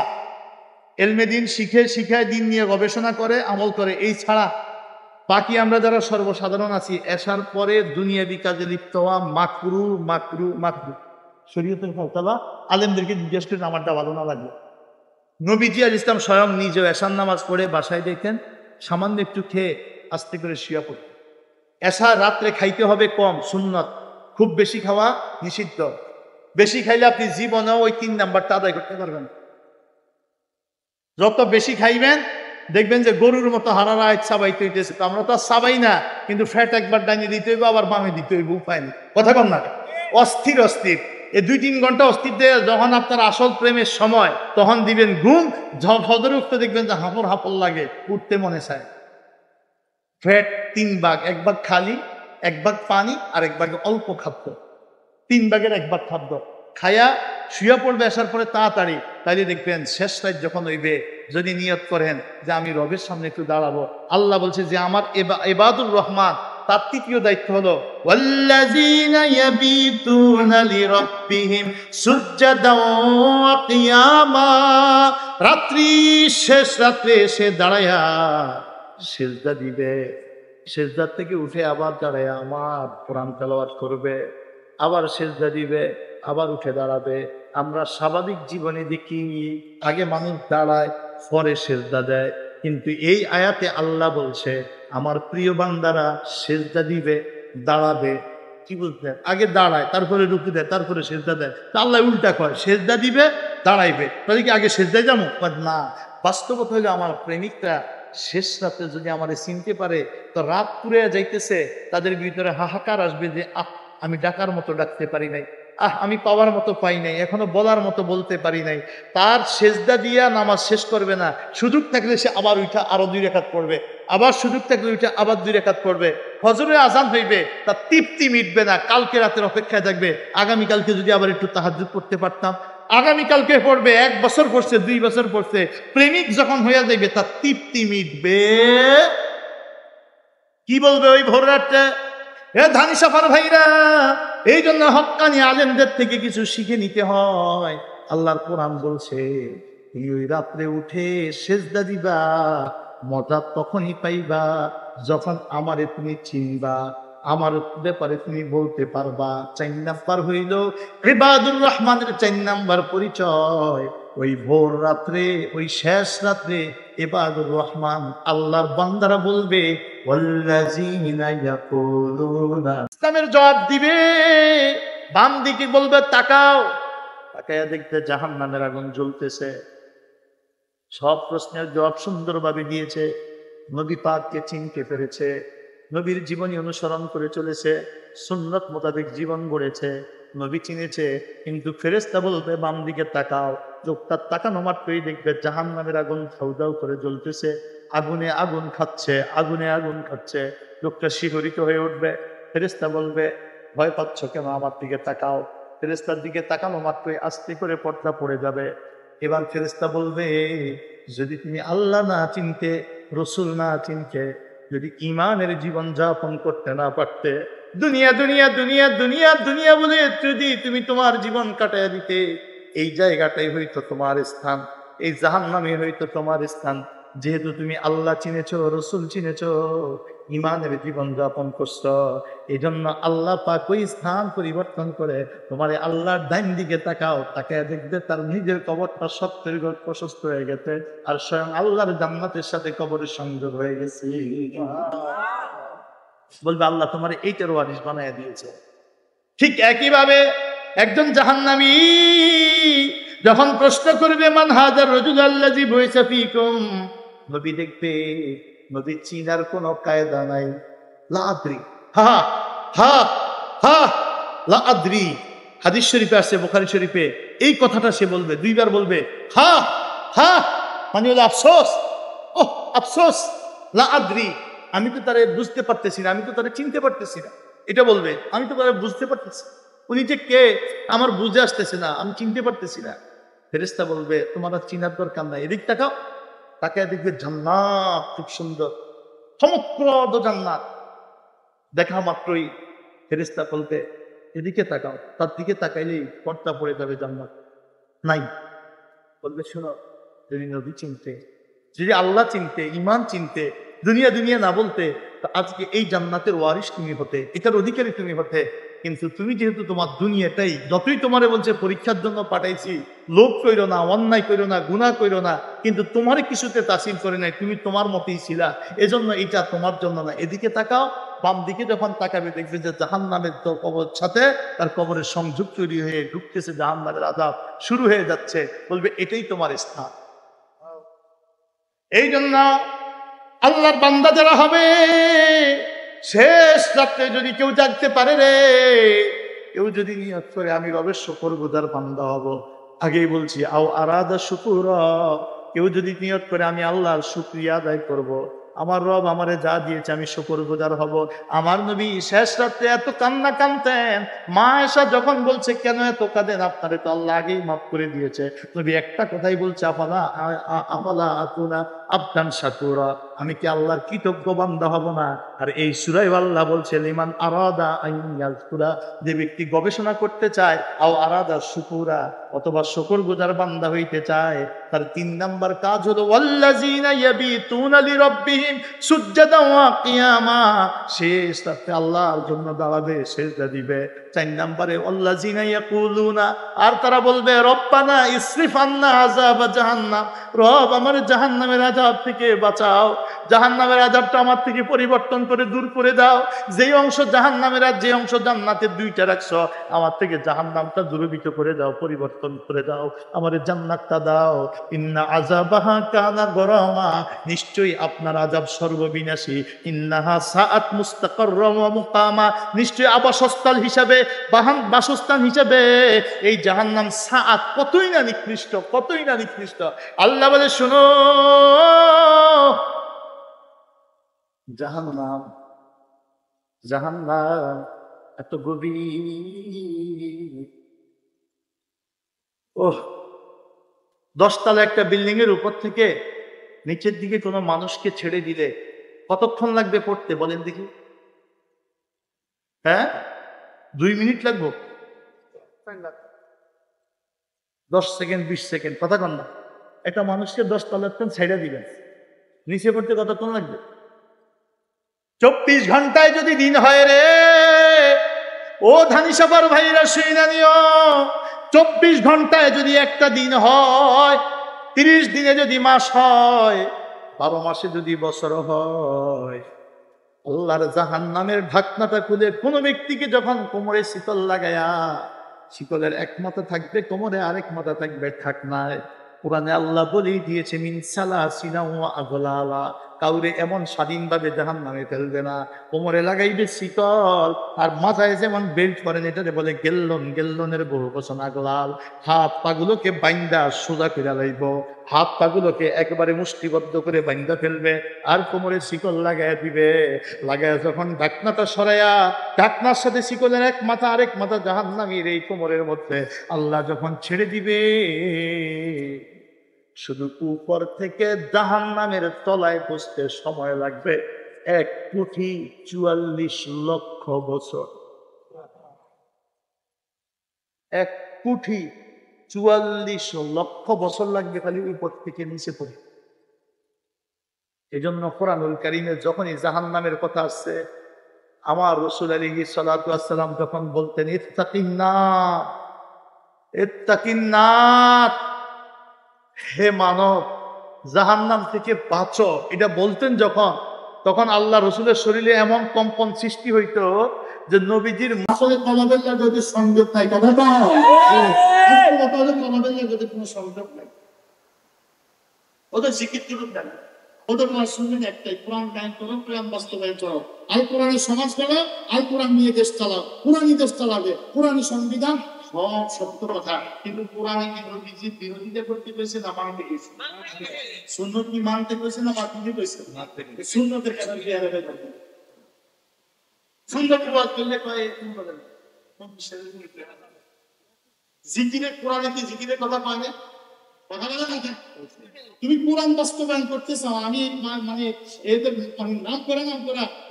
এলমে দিন শিখে শিখায় দিন নিয়ে গবেষণা করে আমল করে, এই ছাড়া বাকি আমরা যারা সর্বসাধারণ আছি এশার পরে দুনিয়াবি কাজে লিপ্ত হওয়া মাকরু মাকরু মাকরু। শরীয়তের ফতোয়া আলেমদেরকে জিজ্ঞেস করেন আমারটা ভালো না লাগবে। নবীজি আল ইসলাম স্বয়ং নিজেও এশার নামাজ পড়ে বাসায় দেখেন সামান্য একটু খেয়ে আস্তে করে শুয়ে পড়ে। এশা রাত্রে খাইতে হবে কম, সুন্নত। খুব বেশি খাওয়া নিষিদ্ধ। বেশি খাইলে আপনি জীবনেও ওই 3 নাম্বারটা আদায় করতে পারবেন। যত বেশি খাইবেন দেখবেন যে গরুর মতো হারারা সাবাইতে হইতেছে। তো আমরা তো আর সাবাই না, কিন্তু ফ্যাট একবার ডাইনে দিতে হইব, আবার বামে দিতে হইব, উপায় নেই। কথা কম না, অস্থির অস্থির। এই 2-3 ঘন্টা অস্থির দিয়ে যখন আপনার আসল প্রেমের সময় তখন দিবেন ঘুম, ফজরে উঠতে দেখবেন যে হাঁপড় হাঁপড় লাগে, উঠতে মনে চায়। ফ্যাট 3 ভাগ, 1 ভাগ খালি, 1 ভাগ পানি, আর 1 ভাগ অল্প খাদ্য। 3 ভাগের 1 ভাগ খাদ্য খায়া শুয়ে পড়বে আসার পরে তাড়াতাড়ি। তাইলে দেখবেন শেষ রাত যখন হইবে, যদি নিয়ত করেন যে আমি রবের সামনে একটু দাঁড়াবো, আল্লাহ বলছে যে আমার ইবাদুর রহমান তার 3য় দায়িত্ব হলো ওয়াল্লাযীনা ইয়াবিতুনা লিরাব্বিহিম সুজদাও ওয়া কিয়ামা। রাত্রি শেষ রাত্রে এসে দাঁড়ায়া সিজদা দিবে, সিজদা থেকে উঠে আবার দাঁড়ায়া আমার কোরআন তেলাওয়াত করবে, আবার সিজদা দিবে, আবার উঠে দাঁড়াবে। আমরা স্বাভাবিক জীবনে দেখি আগে মানুষ দাঁড়ায় পরে সিজদা দেয়, কিন্তু এই আয়াতে আল্লাহ বলছে আমার প্রিয় বান্দারা সিজদা দিবে, দাঁড়াবে। কি বলছেন? আগে দাঁড়ায়, তারপরে রুকু দেয়, তারপরে সিজদা দেয়। তা আল্লাহ উল্টা কয়, সিজদা দিবে, দাঁড়াইবে। তাহলে কি আগে সিজদায় যাবো? না, বাস্তবতা হলে আমার প্রেমিকরা শেষ রাতে যদি আমারে চিনতে পারে, তো রাত পুড়ে যাইতেছে, তাদের ভিতরে হাহাকার আসবে যে আমি ডাকার মতো ডাকতে পারি নাই, আমি পাওয়ার মতো পাই নাই, এখনো বলার মতো বলতে পারি নাই। তার সেজদা দিয়া নামাজ শেষ করবে না, সুযোগ থাকলে সে আবার উঠা আরো 2 রাকাত পড়বে, আবার সুযোগ থাকলে উঠা আবার 2 রাকাত পড়বে। ফজরে আজান হইবে, তার তৃপ্তি মিটবে না, কালকে রাতের অপেক্ষায় থাকবে। আগামীকালকে যদি আবার একটু তাহাজ্জুদ পড়তে পারতাম, আগামীকালকে পড়বে। 1 বছর পড়ছে, 2 বছর পড়ছে, প্রেমিক যখন হইয়া যাইবে তার তৃপ্তি মিটবে। কি বলবে ওই ভোর রাতটা? এ ধানি সাফার ভাইরা, এই জন্য হক্কানি আলেমদের থেকে কিছু শিখে নিতে হয়। আল্লাহর কোরআন বলছে তুমি ওই রাত্রে উঠে সেজদা দিবা, মজা তখনই পাইবা যখন আমারে তুমি চিনবা, আমার ব্যাপারে তুমি বলতে পারবা। 4 নাম্বার হইল ইবাদুর রহমানের 4 নাম্বার পরিচয়। ওই ভোর রাত্রে, ওই শেষ রাত্রে ইবাদুর রহমান আল্লাহর বান্দারা বলবে ওয়াল্লাযীনা ইয়াকুলুনা, ইসলামের জবাব দিবে। বাম দিকে বলবে তাকাও, তাকায়া দেখতে জাহান্নামের আগুন জ্বলতেছে। সব প্রশ্নের জবাব সুন্দরভাবে দিয়েছে, নবী পাককে চিনতে পেরেছে, নবীর জীবনী অনুসরণ করে চলেছে, সুন্নত মোতাবেক জীবন গড়েছে, নবী চিনেছে। কিন্তু ফেরেশতা বলবে বাম দিকে তাকাও, চোখটা তাকানো মাত্রই দেখবে জাহান্নামের আগুন ধাউ ধাউ করে জ্বলতেছে, আগুনে আগুন খাচ্ছে, আগুনে আগুন খাচ্ছে। লোকটা শিহরিত হয়ে উঠবে। ফেরেশতা বলবে ভয় পাচ্ছ কেন, আমার দিকে তাকাও। ফেরেশতার দিকে তাকানো মাত্রই আস্তে করে পর্দা পড়ে যাবে। এবার ফেরেশতা বলবে যদি তুমি আল্লাহ না চিনতে, রসুল না চিনতে, যদি ইমানের জীবন যাপন করতে না পারতে, দুনিয়া দুনিয়া দুনিয়া দুনিয়া দুনিয়া বলে যদি তুমি তোমার জীবন কাটাইয়া দিতে, এই জায়গাটাই হইতো তোমার স্থান, এই জাহান্নামে হইতো তোমার স্থান। যেহেতু তুমি আল্লাহ চিনেছ, রসুল চিনেছ, ইমানের জীবন যাপন করছ, এই জন্য আল্লাহ পাক ওই স্থান পরিবর্তন করে তোমার আল্লাহর ডাইন দিকে তাকাও, তাকায় দেখবে তার নিজের কবরটা 70 গজ প্রশস্ত হয়ে গেছে, আর স্বয়ং আল্লাহর জান্নাতের সাথে কবরের সংযোগ হয়ে গেছে। বলবে আল্লাহ তোমার এইটার ওয়ারিস বানায় দিয়েছে। ঠিক একইভাবে একজন জাহান্নামী যখন প্রশ্ন করবে মান হাযার রাজুল আল্লাযী বুইসা ফীকুম, নবী দেখবে নবী চিনার কোনো কায়দা নাই। লা আদরি, হা হা হা, লা আদরি। হাদিস শরীফে আছে, বুখারী শরীফে এই কথাটা সে বলবে, 2 বার বলবে হা হা, মানে হলো আফসোস, ও আফসোস, লা আদরি, আমি তো তারে বুঝতে পারতেছি না, আমি তো তারে চিনতে পারতেছি না। এটা বলবে আমি তো তারে বুঝতে পারতেছি, উনি যে কে আমার বুঝে আসতেছে না, আমি চিনতে পারতেছি না। ফেরেশতা বলবে তোমার আর চিনার দরকার নাই, এদিক তাকাও। তাকে দেখবে জান্নাত খুব সুন্দর, চমৎপ্রদ জান্নাত। দেখা মাত্রই ফেরেশতা বলবে এদিকে তাকাও, তার দিকে তাকাইলেই পর্দা পড়ে যাবে, জান্নাত নাই। বলবে শোনো, যদি নবী চিনতে, যদি আল্লাহ চিনতে, ইমান চিনতে, দুনিয়া দুনিয়া না বলতে, তো আজকে এই জান্নাতের ওয়ারিশ তুমি হতে, এটার অধিকারী তুমি হতে। কিন্তু তুমি যেহেতু তোমার দুনিয়াটাই, যতই তোমারে বলছে পরীক্ষার জন্য পাঠাইছি, লোভ কইরো না, অন্যায় কইরো না, গুনাহ কইরো না, কিন্তু তোমার কিছুতে তাসিল করে নাই, তুমি তোমার মতেই ছিলা, এজন্য এটা তোমার জন্য না। এদিকে তাকাও, বাম দিকে যখন তাকাবে দেখবে যে জাহান্নামের কবর সাথে তার কবরের সংযোগ তৈরি হয়ে ঢুকতেছে, জাহান্নামের আযাব শুরু হয়ে যাচ্ছে, বলবে এটাই তোমার স্থান। এই জন্য আল্লাহর বান্দা যারা হবে, শেষ রাত্রে যদি কেউ জাগতে পারে রে, কেউ যদি নিয়ত করে আমি রবের শুকরগুজার বান্দা হব, আগেই বলছি আও আরাদা শুকুর, কেউ যদি নিয়ত করে আমি আল্লাহর শুকরিয়া আদায় করব, আমার রব আমারে যা দিয়েছে আমি শুকরগুজার হব। আমার নবী শেষ রাত্রে এত কান্না কাঁদতেন, মা এসা যখন বলছে কেন এত কাঁদেন, আপনারে তো আল্লাহ আগেই মাফ করে দিয়েছে। নবী একটা কথাই বলছে, আফালা আতুনা আবদান শাকুরা, আমি কি আল্লাহর কৃতজ্ঞ বান্দা হব না? আর এই সূরায় আল্লাহ বলছে লিমান আরাদা আন ইয়াযকুরা, যে ব্যক্তি গবেষণা করতে চায়, আও আরাদা শুকুরা, অথবা শুকরগুজার বান্দা হইতে চায়, তার 3 নাম্বার কাজ হলো ওয়াল্লাযিনা ইয়াবিতুনা লিরাব্বিহিম সুজদান ওয়া কিয়ামা, শেষ রাতে আল্লাহর জন্য দাঁড়াবে, সিজদা দিবে। 4 নাম্বারে ওয়াল্লাযিনা ইয়াকুলুনা, আর তারা বলবে রব্বানা ইসরিফ আন্না আযাব জাহান্নাম, রব আমার জাহান্নামের আযাব থেকে বাঁচাও, জাহান্নামের আযাবটা আমার থেকে পরিবর্তন করে দূর করে দাও, যেই অংশ জাহান্নামের আর যে অংশ জান্নাতের দুইটা রাখছো, আমার থেকে জাহান্নামটা দূরীভূত করে দাও, পরিবর্তন করে দাও, আমার জান্নাতটা দাও। ইন্না আযাবাহা কানা গরামা, নিশ্চয়ই আপনার আযাব সর্ববিনাশী। ইন্নাহা সাআত মুস্তাকাররাম ওয়া মুকামা, নিশ্চয়ই আবাসস্থল হিসাবে, বাসস্থান হিসাবে এই জাহান্নাম সাআত কতই না নিকৃষ্ট, কতই না নিকৃষ্ট। আল্লাহ বলে শোনো, জাহান্নাম, জাহান্নাম এত গভীর, ওহ, 10 তলা একটা বিল্ডিং এর উপর থেকে নিচের দিকে কোনো মানুষকে ছেড়ে দিলে কতক্ষণ লাগবে পড়তে বলেন দেখি? হ্যাঁ, 2 মিনিট লাগবে, 10 সেকেন্ড 20 সেকেন্ড, কথা কন না। একটা মানুষকে 10 তলার ছেড়ে দিবেন, নিচে পড়তে কতক্ষণ লাগবে? 24 ঘন্টায় যদি দিন হয় রে, ও ধানিসাপার ভাইরা শুইনা নিও, 24 ঘন্টায় যদি একটা দিন হয়, 30 দিনে যদি মাস হয়, 12 মাসে যদি বছর হয়, আল্লাহর জাহান্নামের ঢাকনাটা খুলে কোনো ব্যক্তিকে যখন কোমরে শিকল লাগায়া, শিকলের এক মাথা থাকবে কোমরে, আরেক মাথা থাকবে ঢাকনায়, কোরআনে আল্লাহ বলেই দিয়েছে মিন সালাসিলা ওয়া আগলালা, কাউরে এমন স্বাধীনভাবে জাহান্নামে ফেলবে না, কোমরে লাগাইবে শিকল, আর মাথায় যেমন বেল্ট করেন, এটাতে বলে গেল্লন, গেল্লনের বহু বচন আগলাল। হাত পাগুলোকে বাইন্দা সোজা করে লাইব, হাত পাগুলোকে একেবারে মুষ্টিবদ্ধ করে বাইন্দা ফেলবে, আর কোমরে শিকল লাগাই দিবে। লাগায় যখন ঢাকনাটা সরাইয়া, ঢাকনার সাথে শিকলের এক মাথা আরেক মাথা জাহান্নামীর এই কোমরের মধ্যে আল্লাহ যখন ছেড়ে দিবে, শুধু উপর থেকে জাহান্নামের তলায় পৌঁছতে সময় লাগবে 1,44,00,000 বছর। 1,44,00,000 বছর লাগবে খালি উপর থেকে নিচে পড়ে। এই জন্য কোরআনুল কারীমে যখনই জাহান্নামের কথা আসছে, আমার রাসূল আলাইহিস সালাতু ওয়াস সালাম যখন বলতেন ইত্তাকিন্নার, ইত্তাকিন্নার, হে মানব জাহান্নাম থেকে বাঁচো, এটা বলতেন যখন, তখন আল্লাহ রসুলের শরীরে এমন কম্পন সৃষ্টি হইতো যে নবীজির মাসলের কলাবের লাগতে সংযোগ নাই, কথাটা কলাবের লাগতে কোনো সংযোগ নাই, ওদের জিকির করুন না, ওদের মাস শুনবেন একটাই, কোরআন গায়ন করো, কোরআন বাস্তবায়ন করো, আল কোরআনের সমাজ করো, আল কোরআন নিয়ে দেশ চালাও, কোরআনই দেশ চালাবে, কোরআনই সংবিধান, সব সত্য কথা। কিন্তু কোরআনে বিরোধিতা করতে পেরেছে না মানতে গেছে, সুন্নত কি মানতে পেরেছে না মানতে পেরেছে? সুন্নতের কারণে সুন্নত বাদ করলে কয় জিকিরের, কোরআনে কি জিকিরের কথা কয় না? কথা বলে না, তুমি কোরআন বাস্তবায়ন করতে চাও, আমি মানে এদের নাম করা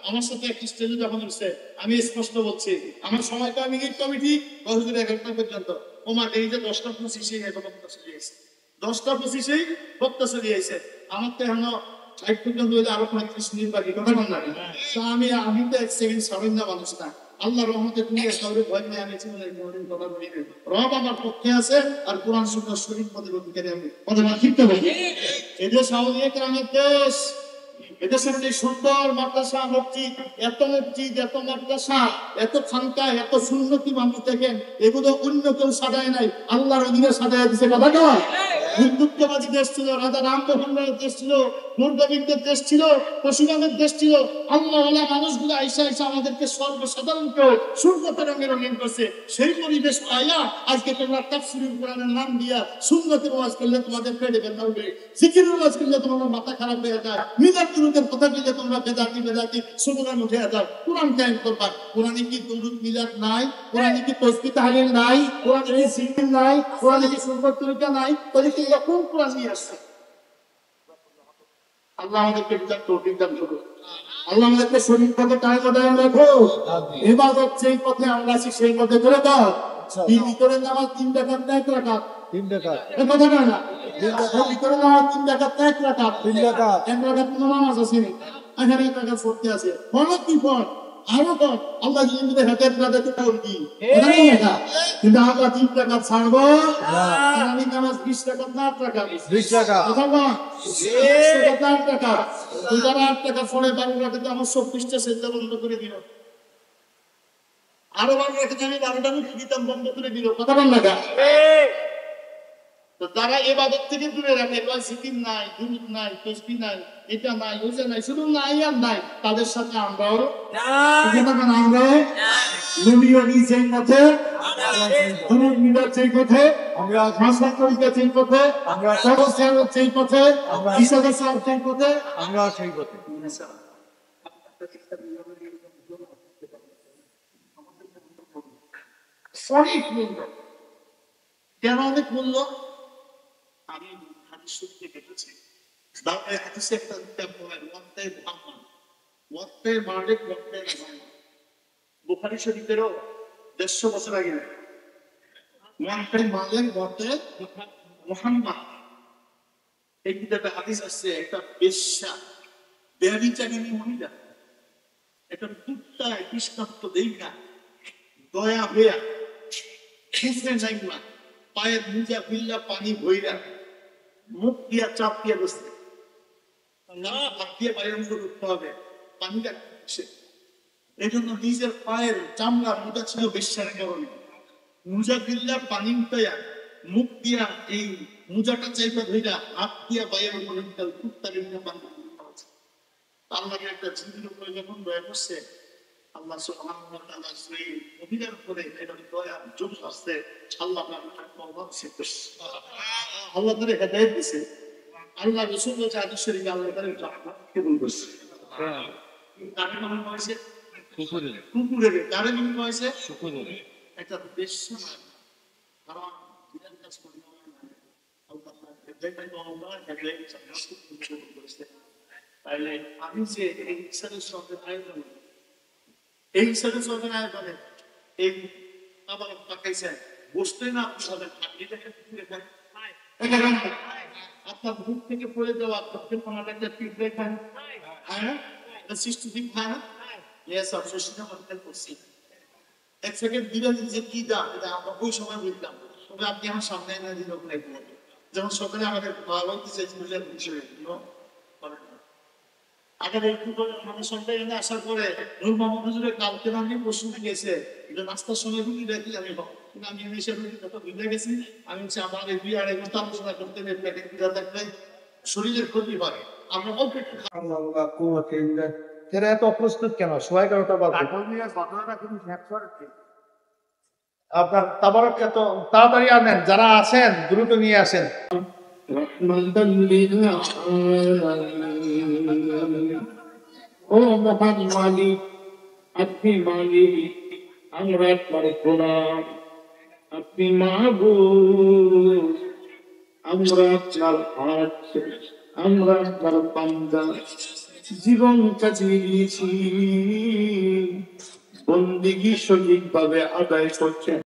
আমার সাথে একটা স্টেজে যখন উঠছে, আমি স্পষ্ট বলছি, আমার সময়টা মিনিট কমিটি 11টা পর্যন্ত, ওমার এই যে 10টা 25 বক্তা চলে গেছে, 10টা 25 বক্তা চলে গেছে, আমার তো এখন 60 পর্যন্ত হইলে আরো 35 মিনিট বাকি, কথা বল না? তো আমি তো 1 সেকেন্ড সরেন না মানুষ না। আল্লাহ রহমতে তুমি কাউরে ভয় নিয়ে আমি কথা বলি না। রব আমার পক্ষে আছে আর কোরআন সুন্নাহ শরীফ মতে অধিকারী আমি। কথা বলা ঠিক তো ভাই? এই যে সাউদিয়া গ্রামের দেশ, এদেশের যে সুন্দর মাদ্রাসা, মসজিদ, এত মসজিদ, এত মাদ্রাসা, এত খানকা, এত সুন্নতি মানুষ দেখেন, এগুলো অন্য কেউ সাজায় নাই, আল্লাহর অধীনে সাজায় দিছে। কথা নয়? হিন্দুত্ববাদী দেশ ছিল, রাজা রামমোহন রায়ের দেশ ছিল, দুর্গাবীরদের দেশ ছিল, পশুরামের দেশ ছিল। আল্লাহওয়ালা মানুষগুলো আইসা আইসা আমাদেরকে সর্বসাধারণকেও সুন্নতে রঙে রঙিন করছে। সেই পরিবেশ পাইয়া আজকে তোমরা তাফসীরুল কোরআনের নাম দিয়া সুন্নতের ওয়াজ করলে তোমাদের পেটে ব্যথা উঠে, জিকিরের ওয়াজ করলে তোমার মাথা খারাপ হয়ে যায়, মিলাদ দুরুদের কথা বললে তোমরা বেদাতি সুবহান উঠে যাও। কোরআন কায়েম করবা। কোরআনে কি দুরুদ মিলাদ নাই? কোরআনে কি তাসবিহ তাহলিল নাই? কোরআনে কি জিকির নাই? কোরআনে কি সুন্নাত তরিকা নাই? তাহলে কি কোন কোরআন নিয়ে আসছে? আল্লাহ আমাদেরকে বিচার তৌফিক দান করুন। আল্লাহ আমাদেরকে শরীর পথে কায়েম রাখো। ইবাদত যেই পথে আমরা আছি সেই পথে করে দাও। তিন ভিতরে নামাজ 3 রাকাত, 1 রাকাত, 3 রাকাত, এই কথা কয় না? ভিতরে নামাজ 3 রাকাত, 1 রাকাত, 3 রাকাত, 1 রাকাত নামাজ আছে নি? এখানে 1 রাকাত পড়তে আছে। ফরজ কি পড়? আরো পড়। আল্লাহ যদি হাতের রাতে তো পড়বি, এটা না এটা। কিন্তু আমরা 3 রাকাত ছাড়বো না। আমি নামাজ 20 রাকাত না 8 রাকাত, 20 রাকাত, কথা বল, 20 রাকাত 8 রাকাত। তুই যারা 8 রাকাত পড়ে 12 রাকাত আমার 24টা সেজদা বন্ধ করে দিল। আরো 12 রাকাত আমি 12টা মুখে দিতাম, বন্ধ করে দিল। কথা বল না? তো তারা ইবাদত থেকে দূরে রাখে, জিকির নাই, দুরূদ নাই, তাসবিহ নাই, এটা নাই, ওটা নাই, শুধু নাই আর নাই। তাদের সাথে আমরাও নবীও সেই পথে, দুরূদ মিলাদ সেই পথে, আমরা ভাষা তরিকা সেই পথে, আমরা সরসিয়াত সেই পথে, আমরা ইসাদা সাহেব সেই পথে, আমরা সেই পথে। সঠিক মূল্য কেন অনেক মূল্য? আমি হাদিস শরীফে দেখেছি, বাংলায় হাদিসে একটা কিতাব হয় ওয়াক্তে মুহাম্মদ, ওয়াক্তে মালিক, ওয়াক্তে মুহাম্মদ। বুখারী শরীফেরও 150 বছর আগে ওয়াক্তে মালিক, ওয়াক্তে মুহাম্মদ। এই কিতাবে হাদিস আছে, একটা বেশ্যা, ব্যভিচারিণী মহিলা, একটা কুত্তা দৃষ্টান্ত দেইখা দয়া হইয়া খেসে যাইবা, পায়ের মুজা বিল্লা পানি ভইরা মুখ দিয়া চাপ দিয়ে বসছে, হাত দিয়ে পায়ের মুখে উঠতে হবে, পানিটা খেছে। এই জন্য নিজের পায়ের চামড়া মোটা ছিল বেশ্যার কারণে, মুজা বিল্লা পানি উঠাইয়া মুখ দিয়া এই মুজাটা চাইবা ধইরা হাত দিয়া পায়ের উপরে কুত্তার পানি। আল্লাহকে একটা জিনিসের উপরে যখন দয়া করছে, আল্লাহ সুবহানাহু ওয়া তাআলা সেই মহিলার উপরে এরকম দয়া জোর আসছে, আল্লাহ আল্লাহ তারে হেদায়েত দিয়েছে। আল্লাহ রাসূল বলেছে হাদিস শরীফে, আল্লাহ তারে জান্নাত কবুল করছে। কারে নাম হয়েছে? কুকুরের। কারে নাম হয়েছে? শুকুরের। একটা বেশ্যা হারাম বিধান কাজ করে আল্লাহ হেদায়েত কবুল করেছে। তাহলে আমি যে এই ইসলামের সঙ্গে আয়োজন, এই ইসলামের সঙ্গে আয়োজনে এই আবার পাকাইছে বসতে না আপনাদের আপনার বুক থেকে পড়ে যাওয়া আপনার কোনাটা একটা পিঁপড়ে খান, হ্যাঁ সৃষ্টি দিন খান, এক সেকেন্ড দিলে যে কি দাম এটা আমরা ওই সময় বুঝলাম। তবে আপনি আমার সামনে এনে দিল যেমন সকালে আমাদের খাওয়া বলতে চাইছি বিষয়ে আসার পরে কালকে আমি প্রশ্ন গেছে নাস্তার সময় দেখি আমি গেছি, আমি হচ্ছে আমার এই 2-2.5 ঘন্টা আলোচনা করতে থাকলে শরীরের ক্ষতি হয়। আমরা অল্প একটু এরা এত অপ্রস্তুত কেন? 11:30 আপনার তাবারক এত তাড়াতাড়ি আনেন, যারা আছেন দ্রুত নিয়ে আসেন। ও মহান মালিক, আপনি মালিক, আমরা আপনার গোলাম, আপনি মাহবুব, আমরা আপনার হাত, আমরা আপনার বান্দা, জীবন কাটিয়ে দিয়েছি, বন্দেগী সঠিকভাবে আদায় করছেন।